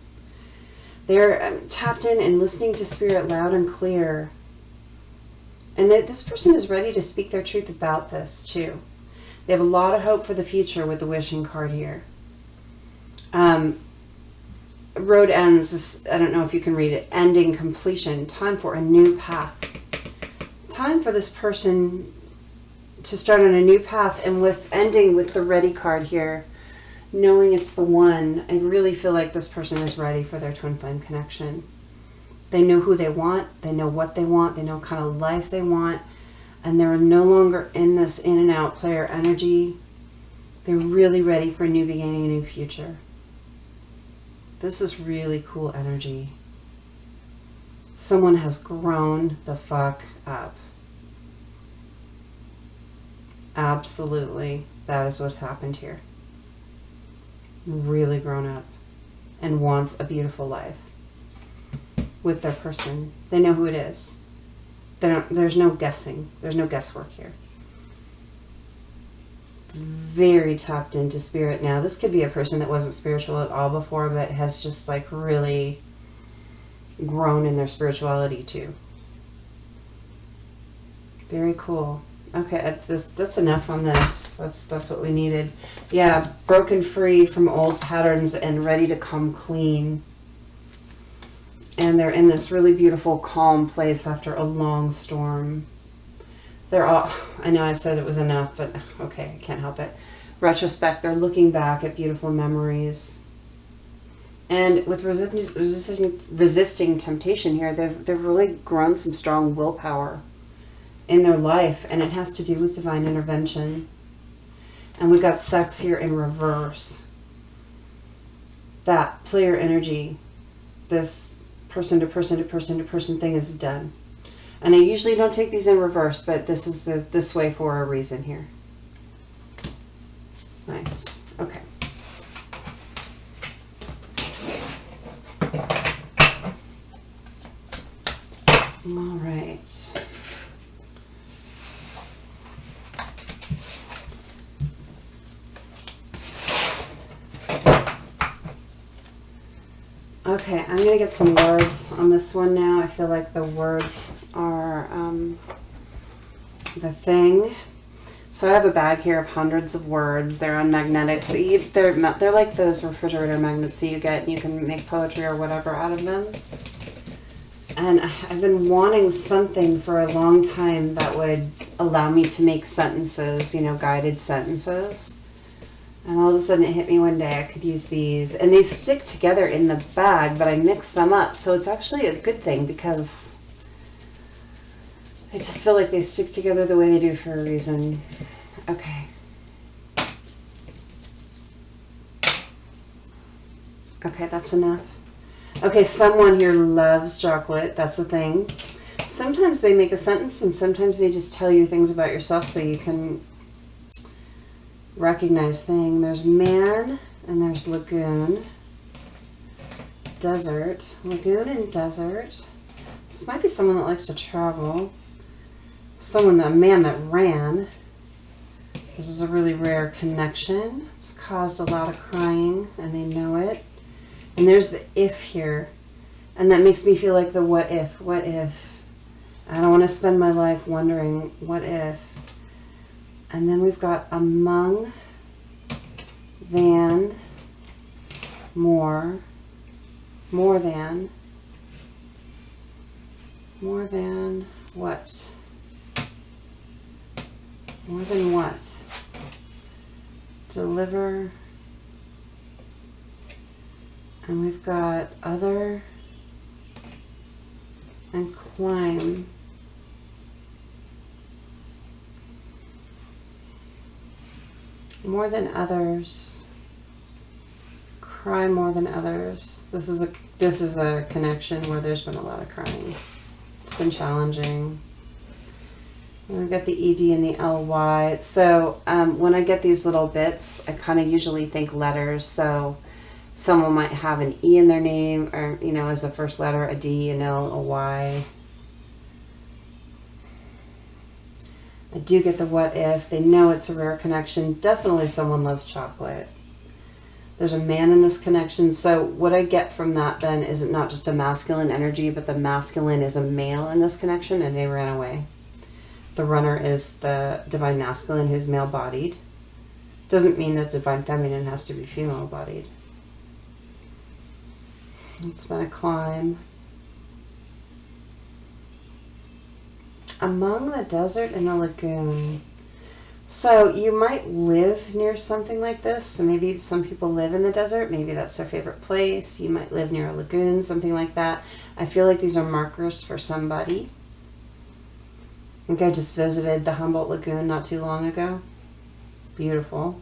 A: They're tapped in and listening to spirit loud and clear, and that this person is ready to speak their truth about this too. They have a lot of hope for the future with the wishing card here. Road ends, I don't know if you can read it, ending, completion, time for a new path. Time for this person to start on a new path, and with ending with the ready card here, knowing it's the one, I really feel like this person is ready for their twin flame connection. They know who they want, they know what they want, they know what kind of life they want, and they're no longer in this in and out player energy. They're really ready for a new beginning, a new future. This is really cool energy. Someone has grown the fuck up. Absolutely. That is what's happened here. Really grown up and wants a beautiful life with their person. They know who it is. There's no guessing. There's no guesswork here. Very tapped into spirit now. This could be a person that wasn't spiritual at all before, but has just like really grown in their spirituality too. Very cool. Okay, that's enough on this. That's what we needed. Yeah, broken free from old patterns and ready to come clean. And they're in this really beautiful, calm place after a long storm. They're all, I know I said it was enough, but okay, I can't help it. Retrospect, they're looking back at beautiful memories. And with resisting temptation here, they've really grown some strong willpower in their life, and it has to do with divine intervention. And we've got sex here in reverse. That player energy, this person to person to person to person thing is done. And I usually don't take these in reverse, but this is this way for a reason here. Nice. Okay. All right. Okay, I'm going to get some words on this one now. I feel like the words are the thing. So I have a bag here of hundreds of words. They're on magnetics. They're like those refrigerator magnets that you get, and you can make poetry or whatever out of them. And I've been wanting something for a long time that would allow me to make sentences, you know, guided sentences. And all of a sudden it hit me one day I could use these. And they stick together in the bag, but I mix them up. So it's actually a good thing because I just feel like they stick together the way they do for a reason. Okay. Okay, that's enough. Okay, someone here loves chocolate. That's a thing. Sometimes they make a sentence and sometimes they just tell you things about yourself so you can recognize thing. There's man and there's lagoon. Desert. Lagoon and desert. This might be someone that likes to travel. A man that ran. This is a really rare connection. It's caused a lot of crying and they know it. And there's the if here. And that makes me feel like the what if. What if? I don't want to spend my life wondering what if. And then we've got among, than, more than what? More than what? Deliver. And we've got other and climb. More than others. Cry more than others. This is a connection where there's been a lot of crying. It's been challenging. And we've got the ED and the LY. So when I get these little bits, I kind of usually think letters. So someone might have an E in their name, or, you know, as a first letter, a D, an L, a Y. I do get the what if. They know it's a rare connection. Definitely someone loves chocolate. There's a man in this connection. So what I get from that then is it not just a masculine energy, but the masculine is a male in this connection and they ran away. The runner is the divine masculine who's male-bodied. Doesn't mean that divine feminine has to be female-bodied. It's been a climb. Among the desert and the lagoon. So you might live near something like this. So maybe some people live in the desert. Maybe that's their favorite place. You might live near a lagoon, something like that. I feel like these are markers for somebody. I think I just visited the Humboldt Lagoon not too long ago. Beautiful.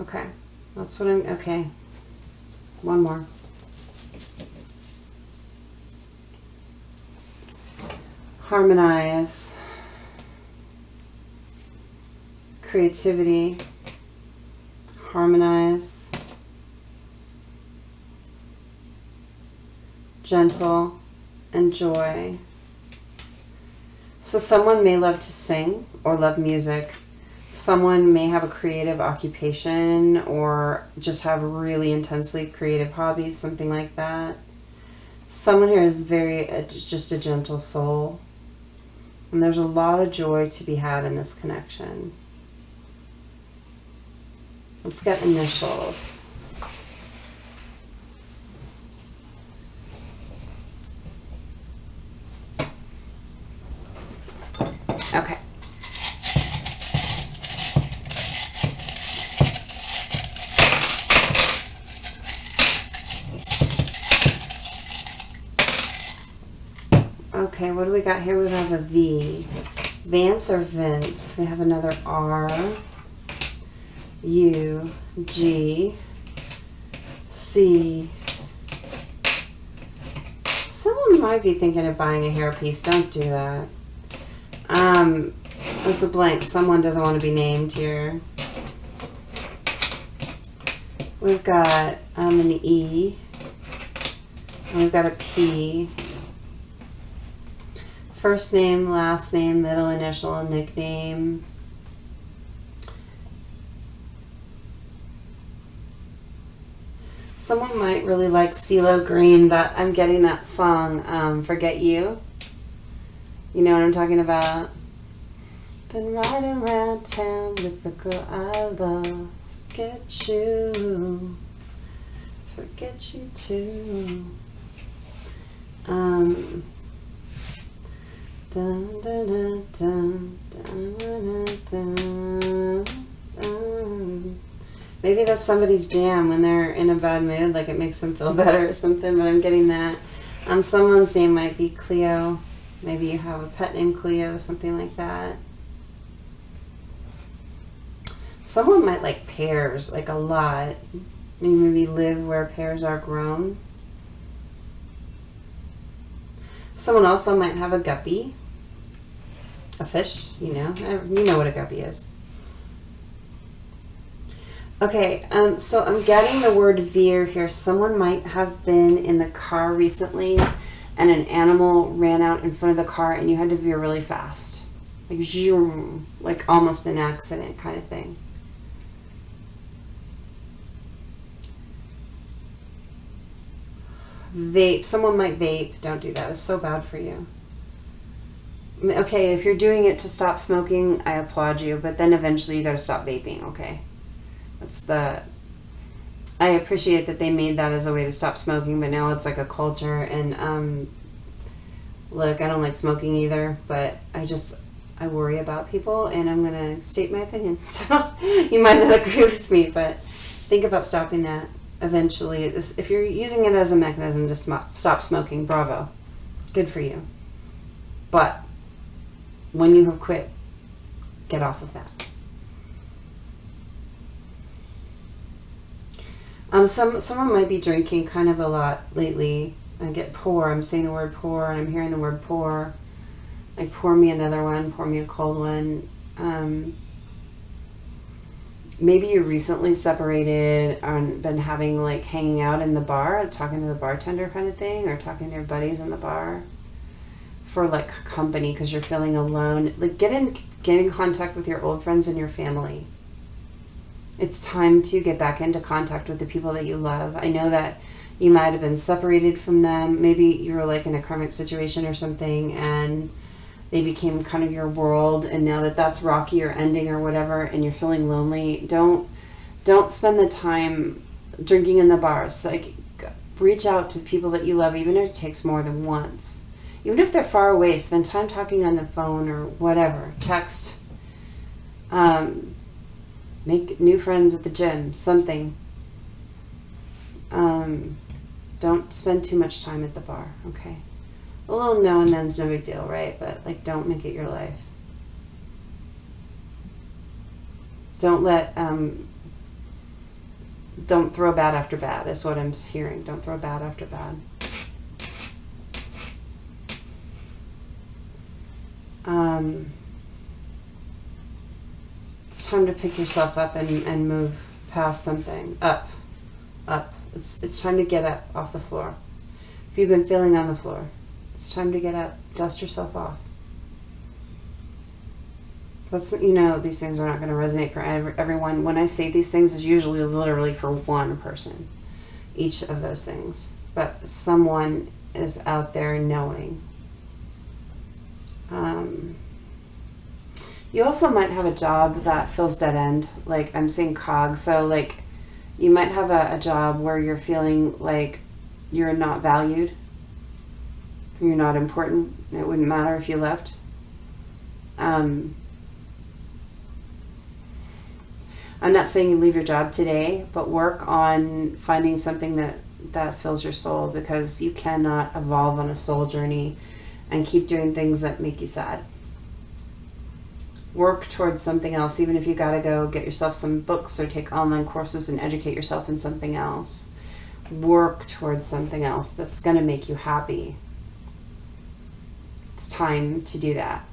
A: Okay. That's what I'm... Okay. One more. Harmonize. Creativity. Harmonize. Gentle and joy. So someone may love to sing or love music. Someone may have a creative occupation or just have really intensely creative hobbies, something like that. Someone here is just a gentle soul. And there's a lot of joy to be had in this connection. Let's get initials. Okay. Okay, what do we got here? We have a V. Vance or Vince. We have another R. U. G. C. Someone might be thinking of buying a hairpiece. Don't do that. There's a blank. Someone doesn't want to be named here. We've got an E. And we've got a P. First name, last name, middle initial, nickname. Someone might really like CeeLo Green. That I'm getting that song, Forget You. You know what I'm talking about? Been riding around town with the girl I love. Forget you. Forget you too. Dun, dun, dun, dun, dun, dun, dun, dun. Maybe that's somebody's jam when they're in a bad mood, like it makes them feel better or something, but I'm getting that. Someone's name might be Cleo. Maybe you have a pet named Cleo, something like that. Someone might like pears, like a lot. Maybe live where pears are grown. Someone also might have a guppy. A fish, you know what a guppy is. Okay, so I'm getting the word veer here. Someone might have been in the car recently and an animal ran out in front of the car and you had to veer really fast. Like zoom, like almost an accident kind of thing. Vape. Someone might vape. Don't do that. It's so bad for you. Okay, if you're doing it to stop smoking, I applaud you, but then eventually you got to stop vaping, okay? I appreciate that they made that as a way to stop smoking, but now it's like a culture, and look, I don't like smoking either, but I worry about people, and I'm going to state my opinion. So you might not agree with me, but think about stopping that eventually. If you're using it as a mechanism to stop smoking, bravo. Good for you. But when you have quit, get off of that. Someone might be drinking kind of a lot lately. I get pour. I'm saying the word pour, and I'm hearing the word pour. Like, pour me another one, pour me a cold one. Maybe you recently separated and been having, like, hanging out in the bar, talking to the bartender kind of thing, or talking to your buddies in the bar for, like, company because you're feeling alone. Like, get in contact with your old friends and your family. It's time to get back into contact with the people that you love. I know that you might have been separated from them. Maybe you were, like, in a karmic situation or something, and they became kind of your world, and now that that's rocky or ending or whatever, and you're feeling lonely, don't spend the time drinking in the bars. Like, reach out to people that you love, even if it takes more than once. Even if they're far away, spend time talking on the phone or whatever. Text. Make new friends at the gym. Something. Don't spend too much time at the bar, okay? A little now and then's no big deal, right? But, like, don't make it your life. Don't throw bad after bad, is what I'm hearing. Don't throw bad after bad. It's time to pick yourself up and move past something. Up. It's time to get up off the floor. If you've been feeling on the floor, it's time to get up. Dust yourself off. These things are not going to resonate for everyone. When I say these things, it's usually literally for one person, each of those things. But someone is out there knowing. You also might have a job that feels dead end. Like, I'm saying cog. So, like, you might have a job where you're feeling like you're not valued. You're not important. It wouldn't matter if you left. I'm not saying you leave your job today, but work on finding something that fills your soul, because you cannot evolve on a soul journey and keep doing things that make you sad. Work towards something else, even if you gotta go get yourself some books or take online courses and educate yourself in something else. Work towards something else that's gonna make you happy. It's time to do that.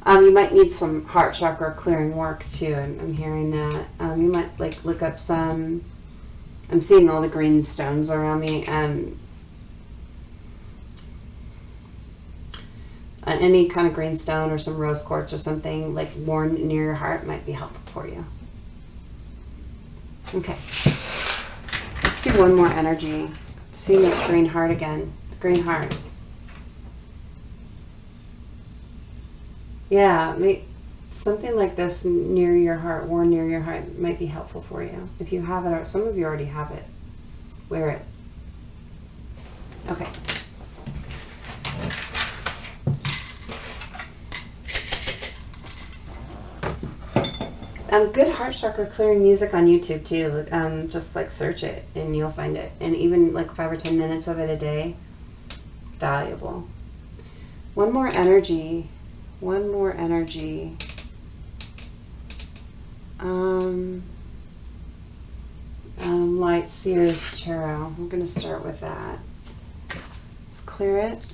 A: You might need some heart chakra clearing work too. I'm hearing that. You might, like, look up some. I'm seeing all the green stones around me. Any kind of green stone or some rose quartz or something, like, worn near your heart might be helpful for you. Okay. Let's do one more energy. I'm seeing this green heart again. Green heart. Yeah, something like this near your heart, worn near your heart, might be helpful for you. If you have it, or some of you already have it, wear it. Okay. Good heart chakra clearing music on YouTube too. Just, like, search it and you'll find it. And even, like, 5 or 10 minutes of it a day, valuable. One more energy. Light Seers Tarot. I'm going to start with that. Let's clear it.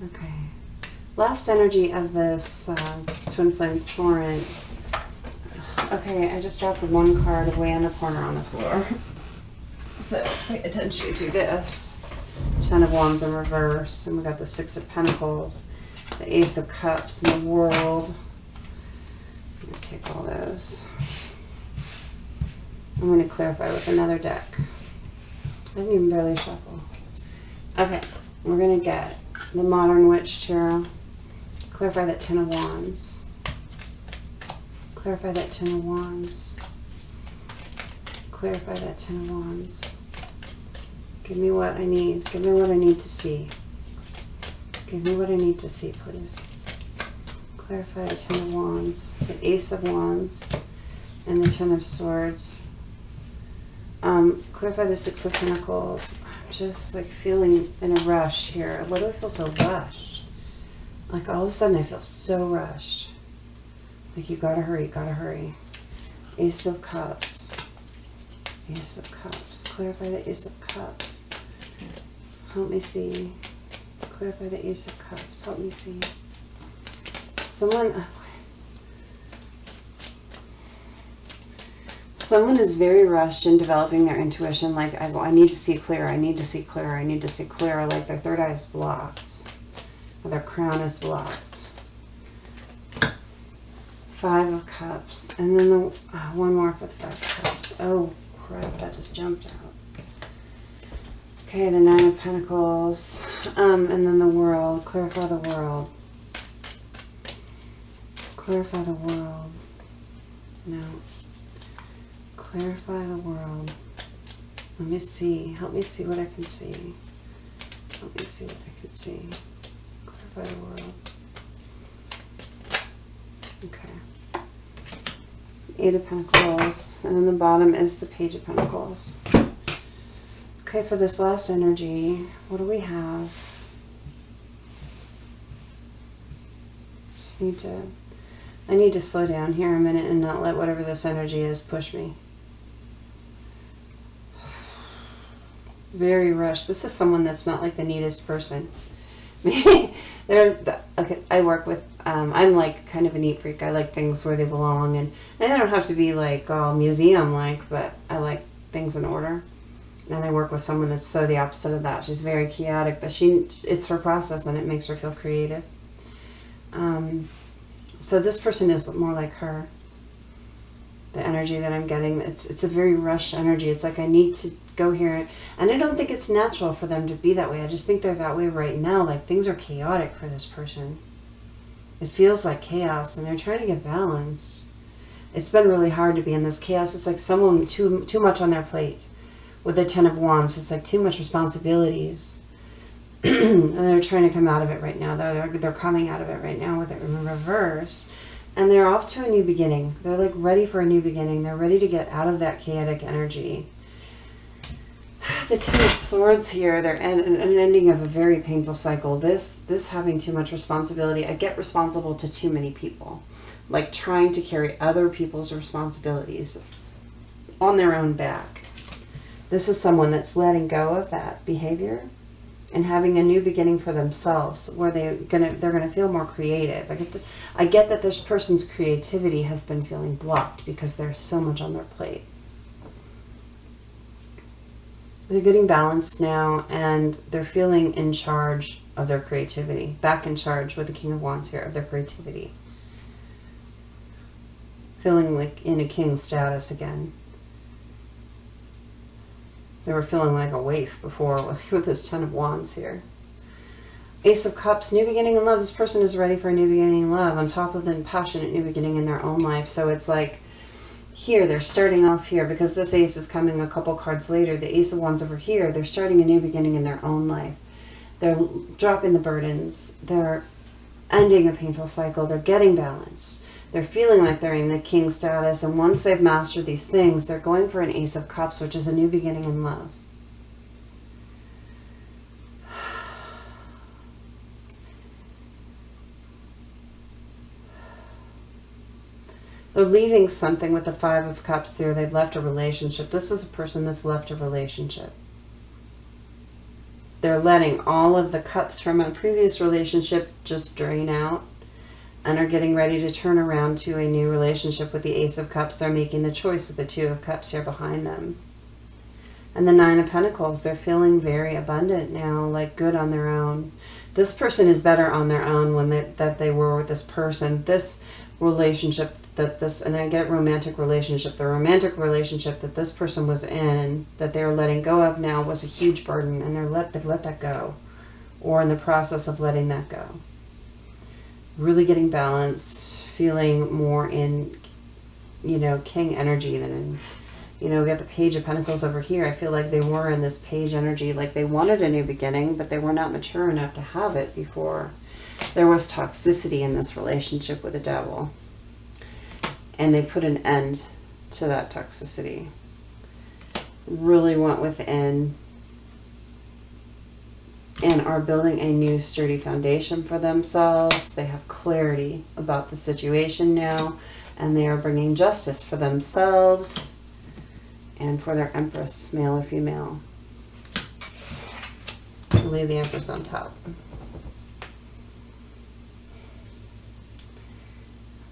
A: Okay. Last energy of this Twin Flame Torrent. Okay, I just dropped one card way in the corner on the floor. So pay attention to this. 10 of Wands in reverse, and we got the 6 of Pentacles, the Ace of Cups, and the World. I'm going to take all those. I'm going to clarify with another deck. I didn't even barely shuffle. Okay, we're going to get the Modern Witch Tarot. Clarify that 10 of Wands. Clarify that 10 of Wands. Clarify that Ten of Wands. Give me what I need. Give me what I need to see. Give me what I need to see, please. Clarify the Ten of Wands, the Ace of Wands, and the Ten of Swords. Clarify the Six of Pentacles. I'm just like feeling in a rush here. Why do I feel so rushed? Like all of a sudden I feel so rushed. Like you gotta hurry, gotta hurry. Ace of Cups. Ace of Cups. Clarify the Ace of Cups. Help me see. Clarify the Ace of Cups. Help me see. Someone is very rushed in developing their intuition. Like, I need to see clearer. I need to see clearer. I need to see clearer. Like their third eye is blocked. Or their crown is blocked. Five of Cups. And then the one more for the Five of Cups. Oh, crap. That just jumped out. Okay, the Nine of Pentacles. And then the World. Clarify the World. Clarify the World. No. Clarify the World. Let me see. Help me see what I can see. Help me see what I can see. Clarify the World. Okay. Eight of Pentacles. And in the bottom is the Page of Pentacles. Okay, for this last energy, what do we have? I need to slow down here a minute and not let whatever this energy is push me. Very rushed. This is someone that's not like the neatest person. Okay, I work with, I'm like kind of a neat freak. I like things where they belong, and they don't have to be like all museum-like, but I like things in order. And I work with someone that's so the opposite of that. She's very chaotic, but it's her process and it makes her feel creative. So this person is more like her. The energy that I'm getting, it's a very rush energy. It's like I need to go here. And I don't think it's natural for them to be that way. I just think they're that way right now. Like things are chaotic for this person. It feels like chaos and they're trying to get balanced. It's been really hard to be in this chaos. It's like someone too much on their plate. With the Ten of Wands, it's like too much responsibilities. And they're trying to come out of it right now. They're coming out of it right now with it in reverse. And they're off to a new beginning. They're like ready for a new beginning. They're ready to get out of that chaotic energy. The Ten of Swords here, they're an ending of a very painful cycle. This having too much responsibility. I get responsible to too many people. Like trying to carry other people's responsibilities on their own back. This is someone that's letting go of that behavior and having a new beginning for themselves, where they're gonna feel more creative. I get that this person's creativity has been feeling blocked because there's so much on their plate. They're getting balanced now, and they're feeling in charge of their creativity. Back in charge with the King of Wands here of their creativity. Feeling like in a king status again. They were feeling like a waif before with this Ten of Wands here. Ace of Cups, new beginning in love. This person is ready for a new beginning in love on top of the passionate new beginning in their own life. So it's like here, they're starting off here because this ace is coming a couple cards later. The Ace of Wands over here, they're starting a new beginning in their own life. They're dropping the burdens. They're ending a painful cycle. They're getting balanced. They're feeling like they're in the king status, and once they've mastered these things, they're going for an Ace of Cups, which is a new beginning in love. They're leaving something with the Five of Cups there. They've left a relationship. This is a person that's left a relationship. They're letting all of the cups from a previous relationship just drain out, and are getting ready to turn around to a new relationship with the Ace of Cups. They're making the choice with the Two of Cups here behind them. And the Nine of Pentacles, they're feeling very abundant now, like good on their own. This person is better on their own that they were with this person. This relationship and I get romantic relationship. The romantic relationship that this person was in, that they're letting go of now, was a huge burden, and they've let that go, or in the process of letting that go. Really getting balanced, feeling more in, king energy than in You know, we got the Page of Pentacles over here. I feel like they were in this page energy, like they wanted a new beginning, but they were not mature enough to have it before. There was toxicity in this relationship with the devil. And they put an end to that toxicity. Really went within and are building a new sturdy foundation for themselves. They have clarity about the situation now, and they are bringing justice for themselves and for their Empress, male or female. I'll leave the Empress on top.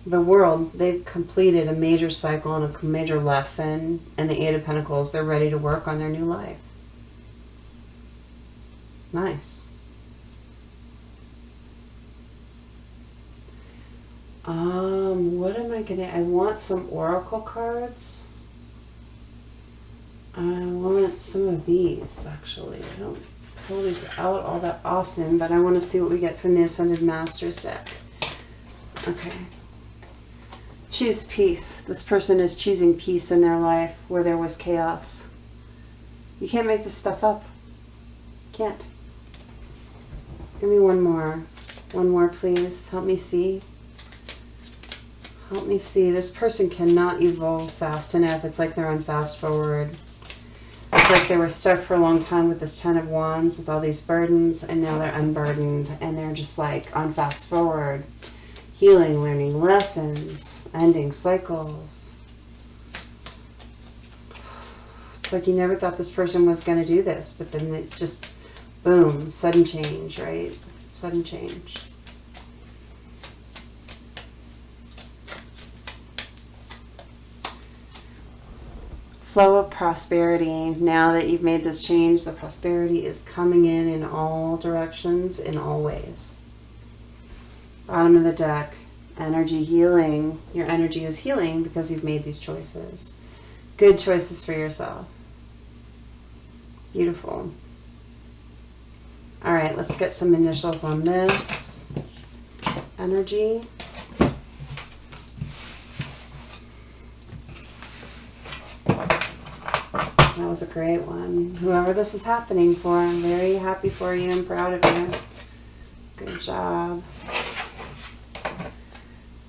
A: The World, they've completed a major cycle and a major lesson, and the Eight of Pentacles, they're ready to work on their new life. Nice. What am I gonna, I want some oracle cards. I want some of these, actually. I don't pull these out all that often, but I want to see what we get from the Ascended Masters deck. Okay. Choose peace. This person is choosing peace in their life where there was chaos. You can't make this stuff up. Can't. Give me one more. One more, please. Help me see. Help me see. This person cannot evolve fast enough. It's like they're on fast forward. It's like they were stuck for a long time with this Ten of Wands with all these burdens, and now they're unburdened and they're just like on fast forward. Healing, learning lessons, ending cycles. It's like you never thought this person was going to do this, but then it just, boom, sudden change, right? Sudden change. Flow of prosperity. Now that you've made this change, the prosperity is coming in all directions, in all ways. Bottom of the deck, energy healing. Your energy is healing because you've made these choices. Good choices for yourself. Beautiful. All right, let's get some initials on this. Energy. That was a great one. Whoever this is happening for, I'm very happy for you and proud of you. Good job.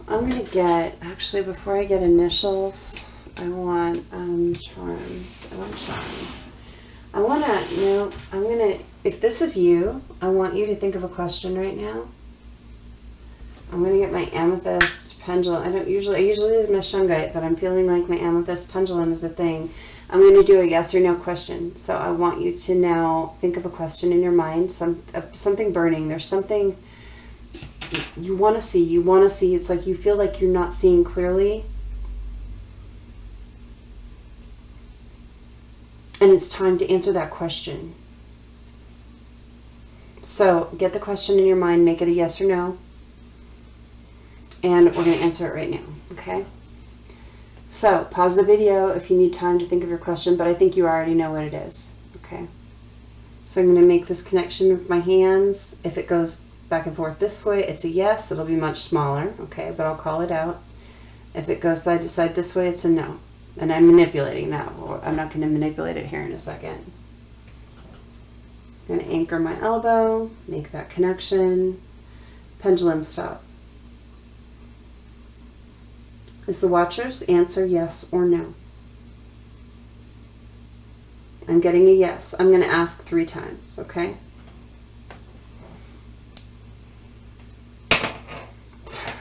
A: I'm going to get, actually, before I get initials, I want charms. I want charms. I want to, you know, I'm going to, if this is you, I want you to think of a question right now. I'm going to get my amethyst pendulum. I usually use my shungite, but I'm feeling like my amethyst pendulum is a thing. I'm going to do a yes or no question. So I want you to now think of a question in your mind, something burning. There's something you want to see. You want to see. It's like you feel like you're not seeing clearly. And it's time to answer that question. So get the question in your mind, make it a yes or no. And we're going to answer it right now, okay? So pause the video if you need time to think of your question, but I think you already know what it is, okay? So I'm going to make this connection with my hands. If it goes back and forth this way, it's a yes. It'll be much smaller, okay? But I'll call it out. If it goes side to side this way, it's a no. And I'm manipulating that. I'm not going to manipulate it here in a second. I'm going to anchor my elbow, make that connection. Pendulum stop. Is the watcher's answer yes or no? I'm getting a yes. I'm going to ask 3 times, okay?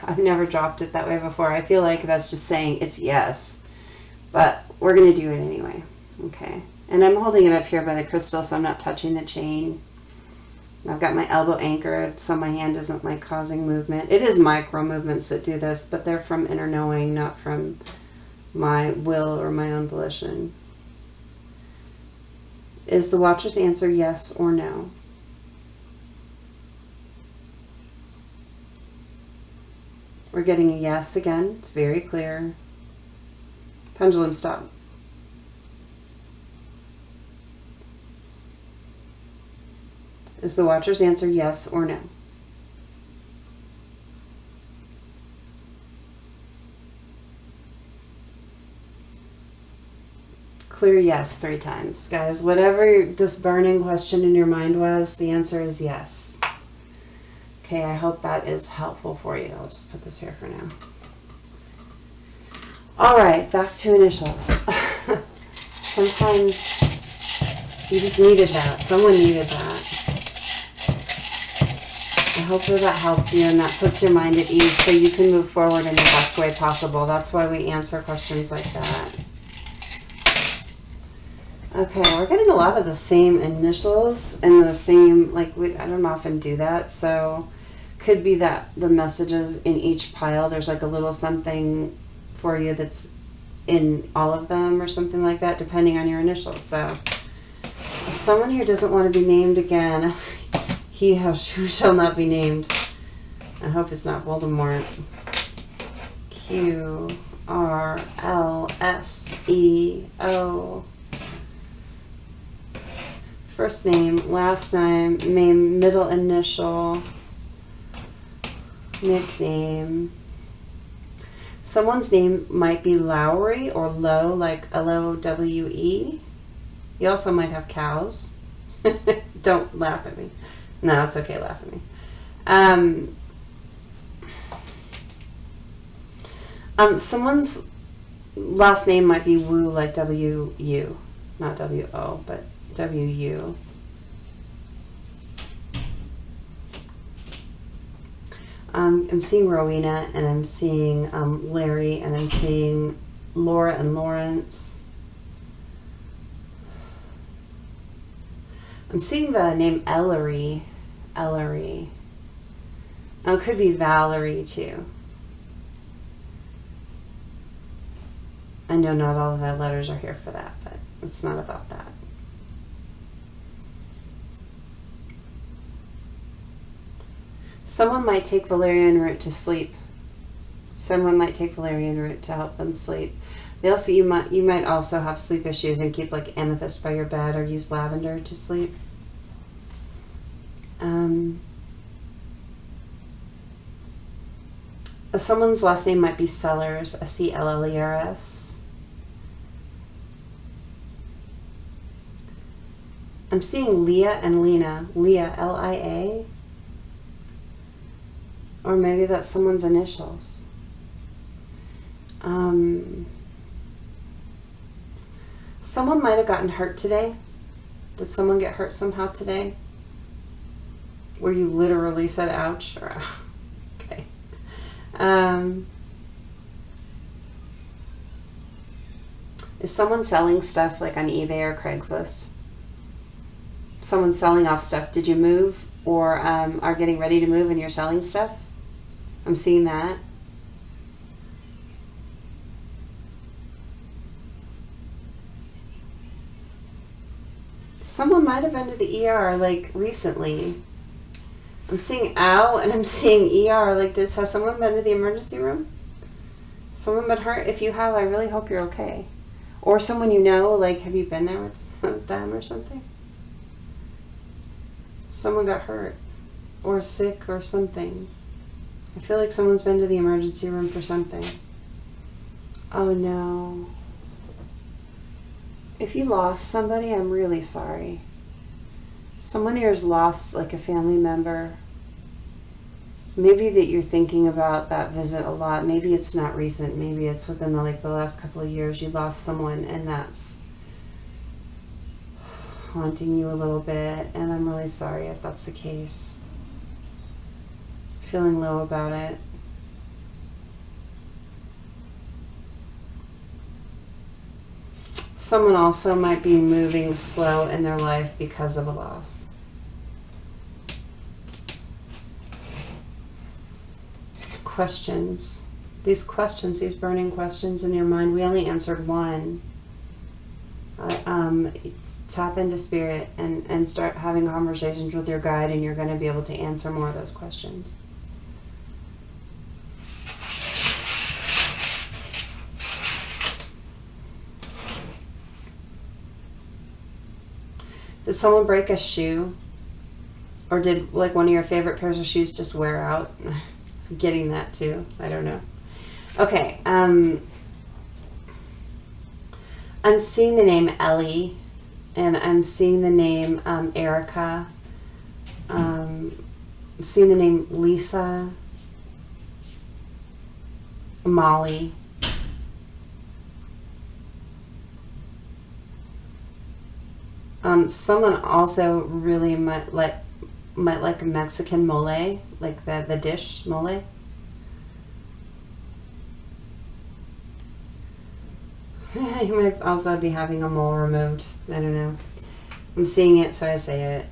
A: I've never dropped it that way before. I feel like that's just saying it's yes. But we're going to do it anyway, okay? And I'm holding it up here by the crystal, so I'm not touching the chain. I've got my elbow anchored, so my hand isn't like causing movement. It is micro movements that do this, but they're from inner knowing, not from my will or my own volition. Is the watcher's answer yes or no? We're getting a yes again. It's very clear. Pendulum stop. Is the watcher's answer yes or no? Clear yes 3 times. Guys, whatever this burning question in your mind was, the answer is yes. Okay, I hope that is helpful for you. I'll just put this here for now. All right, back to initials. Sometimes you just needed that. Someone needed that. I hope that helped you and that puts your mind at ease so you can move forward in the best way possible. That's why we answer questions like that. Okay, we're getting a lot of the same initials and the same, like, I don't often do that, so could be that the messages in each pile, there's like a little something for you that's in all of them or something like that, depending on your initials. So someone here doesn't want to be named again. Who shall not be named. I hope it's not Voldemort. QRLSEO. First name, last name, middle initial, nickname. Someone's name might be Lowry or Lowe, like Lowe. You also might have cows. Don't laugh at me. No, it's okay, laugh at me. Someone's last name might be Wu, like W-U. Not W-O, but W-U. I'm seeing Rowena, and I'm seeing Larry, and I'm seeing Laura and Lawrence. I'm seeing the name Ellery. Ellery. Oh, it could be Valerie, too. I know not all of the letters are here for that, but it's not about that. Someone might take valerian root to sleep. Someone might take valerian root to help them sleep. They also, you might also have sleep issues and keep like amethyst by your bed or use lavender to sleep. Someone's last name might be Sellers, C-L-L-E-R-S. I'm seeing Leah and Lena. Leah, L-I-A. Or maybe that's someone's initials. Someone might have gotten hurt today. Did someone get hurt somehow today? Where you literally said ouch? Or, okay. Is someone selling stuff like on eBay or Craigslist? Someone's selling off stuff. Did you move or are getting ready to move and you're selling stuff? I'm seeing that. Someone might have been to the ER like recently. I'm seeing ow and I'm seeing ER. Like, has someone been to the emergency room? Someone been hurt? If you have, I really hope you're okay. Or someone you know, like, have you been there with them or something? Someone got hurt or sick or something. I feel like someone's been to the emergency room for something. Oh no. If you lost somebody, I'm really sorry. Someone here has lost like a family member. Maybe that you're thinking about that visit a lot. Maybe it's not recent. Maybe it's within the last couple of years you lost someone and that's haunting you a little bit. And I'm really sorry if that's the case. Feeling low about it. Someone also might be moving slow in their life because of a loss. Questions. These questions, these burning questions in your mind, we only answered one. Tap into spirit and start having conversations with your guide, and you're going to be able to answer more of those questions. Did someone break a shoe? Or did like one of your favorite pairs of shoes just wear out? I'm getting that too. I don't know. Okay. I'm seeing the name Ellie, and I'm seeing the name Erica. Seeing the name Lisa, Molly. Someone also really might like Mexican mole, like the dish mole. You might also be having a mole removed. I don't know. I'm seeing it, so I say it.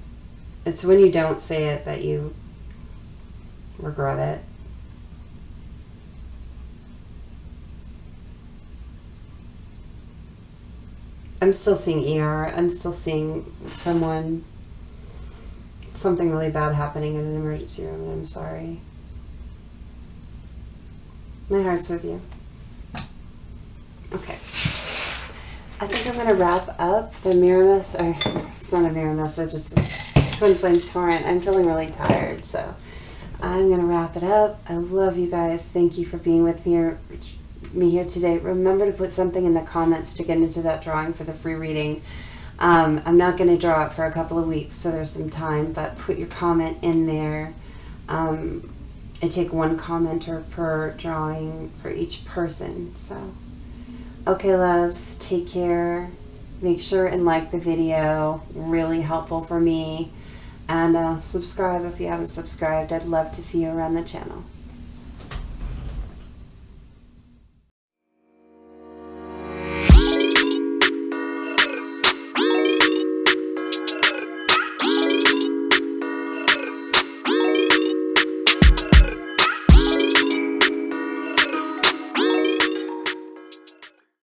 A: It's when you don't say it that you regret it. I'm still seeing ER. I'm still seeing something really bad happening in an emergency room, and I'm sorry. My heart's with you. Okay. I think I'm going to wrap up the mirror message. Or, it's not a mirror message, it's a Twin Flame Torrent. I'm feeling really tired, so I'm going to wrap it up. I love you guys. Thank you for being with me here today. Remember to put something in the comments to get into that drawing for the free reading. I'm not going to draw it for a couple of weeks, so there's some time, but put your comment in there. I take one commenter per drawing for each person. So, okay, loves, take care. Make sure and like the video. Really helpful for me. And subscribe if you haven't subscribed. I'd love to see you around the channel.